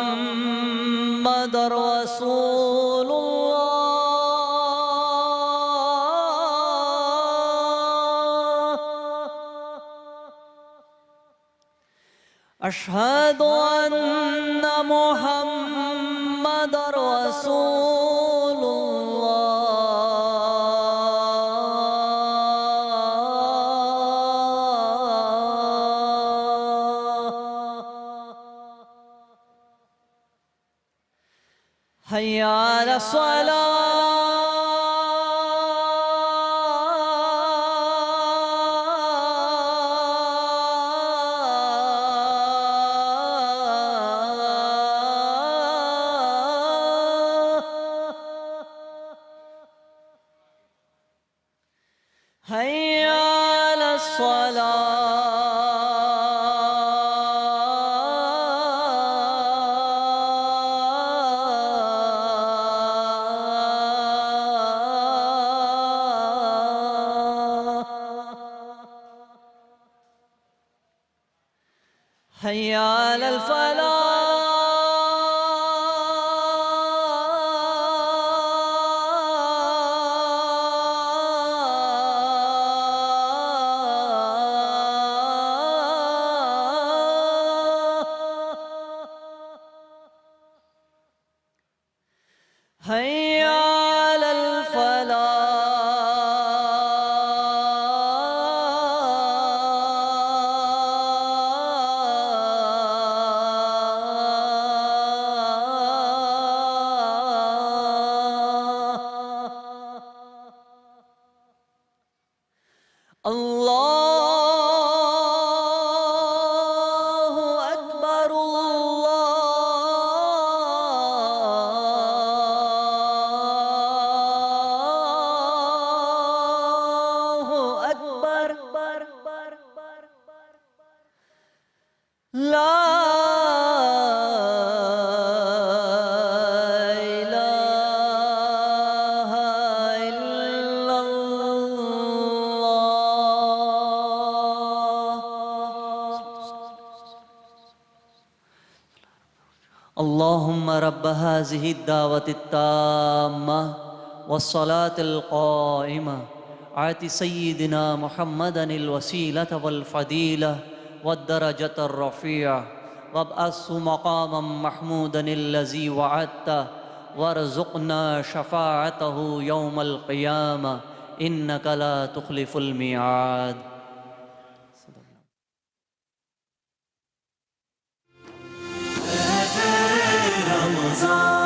رسول الله أشهد أن محمد رسول حي على الصلاة حي على الصلاة حي على الفلاح حي على الفلاح الله أكبر الله أكبر لا إله إلا الله اللهم رب هذه الدعوة التامة والصلاة القائمة آت سيدنا محمدا الوسيلة والفضيلة والدرجة الرفيعة وابعثه مقاما محمودا الذي وعدته وارزقنا شفاعته يوم القيامة إنك لا تخلف الميعاد. رمضان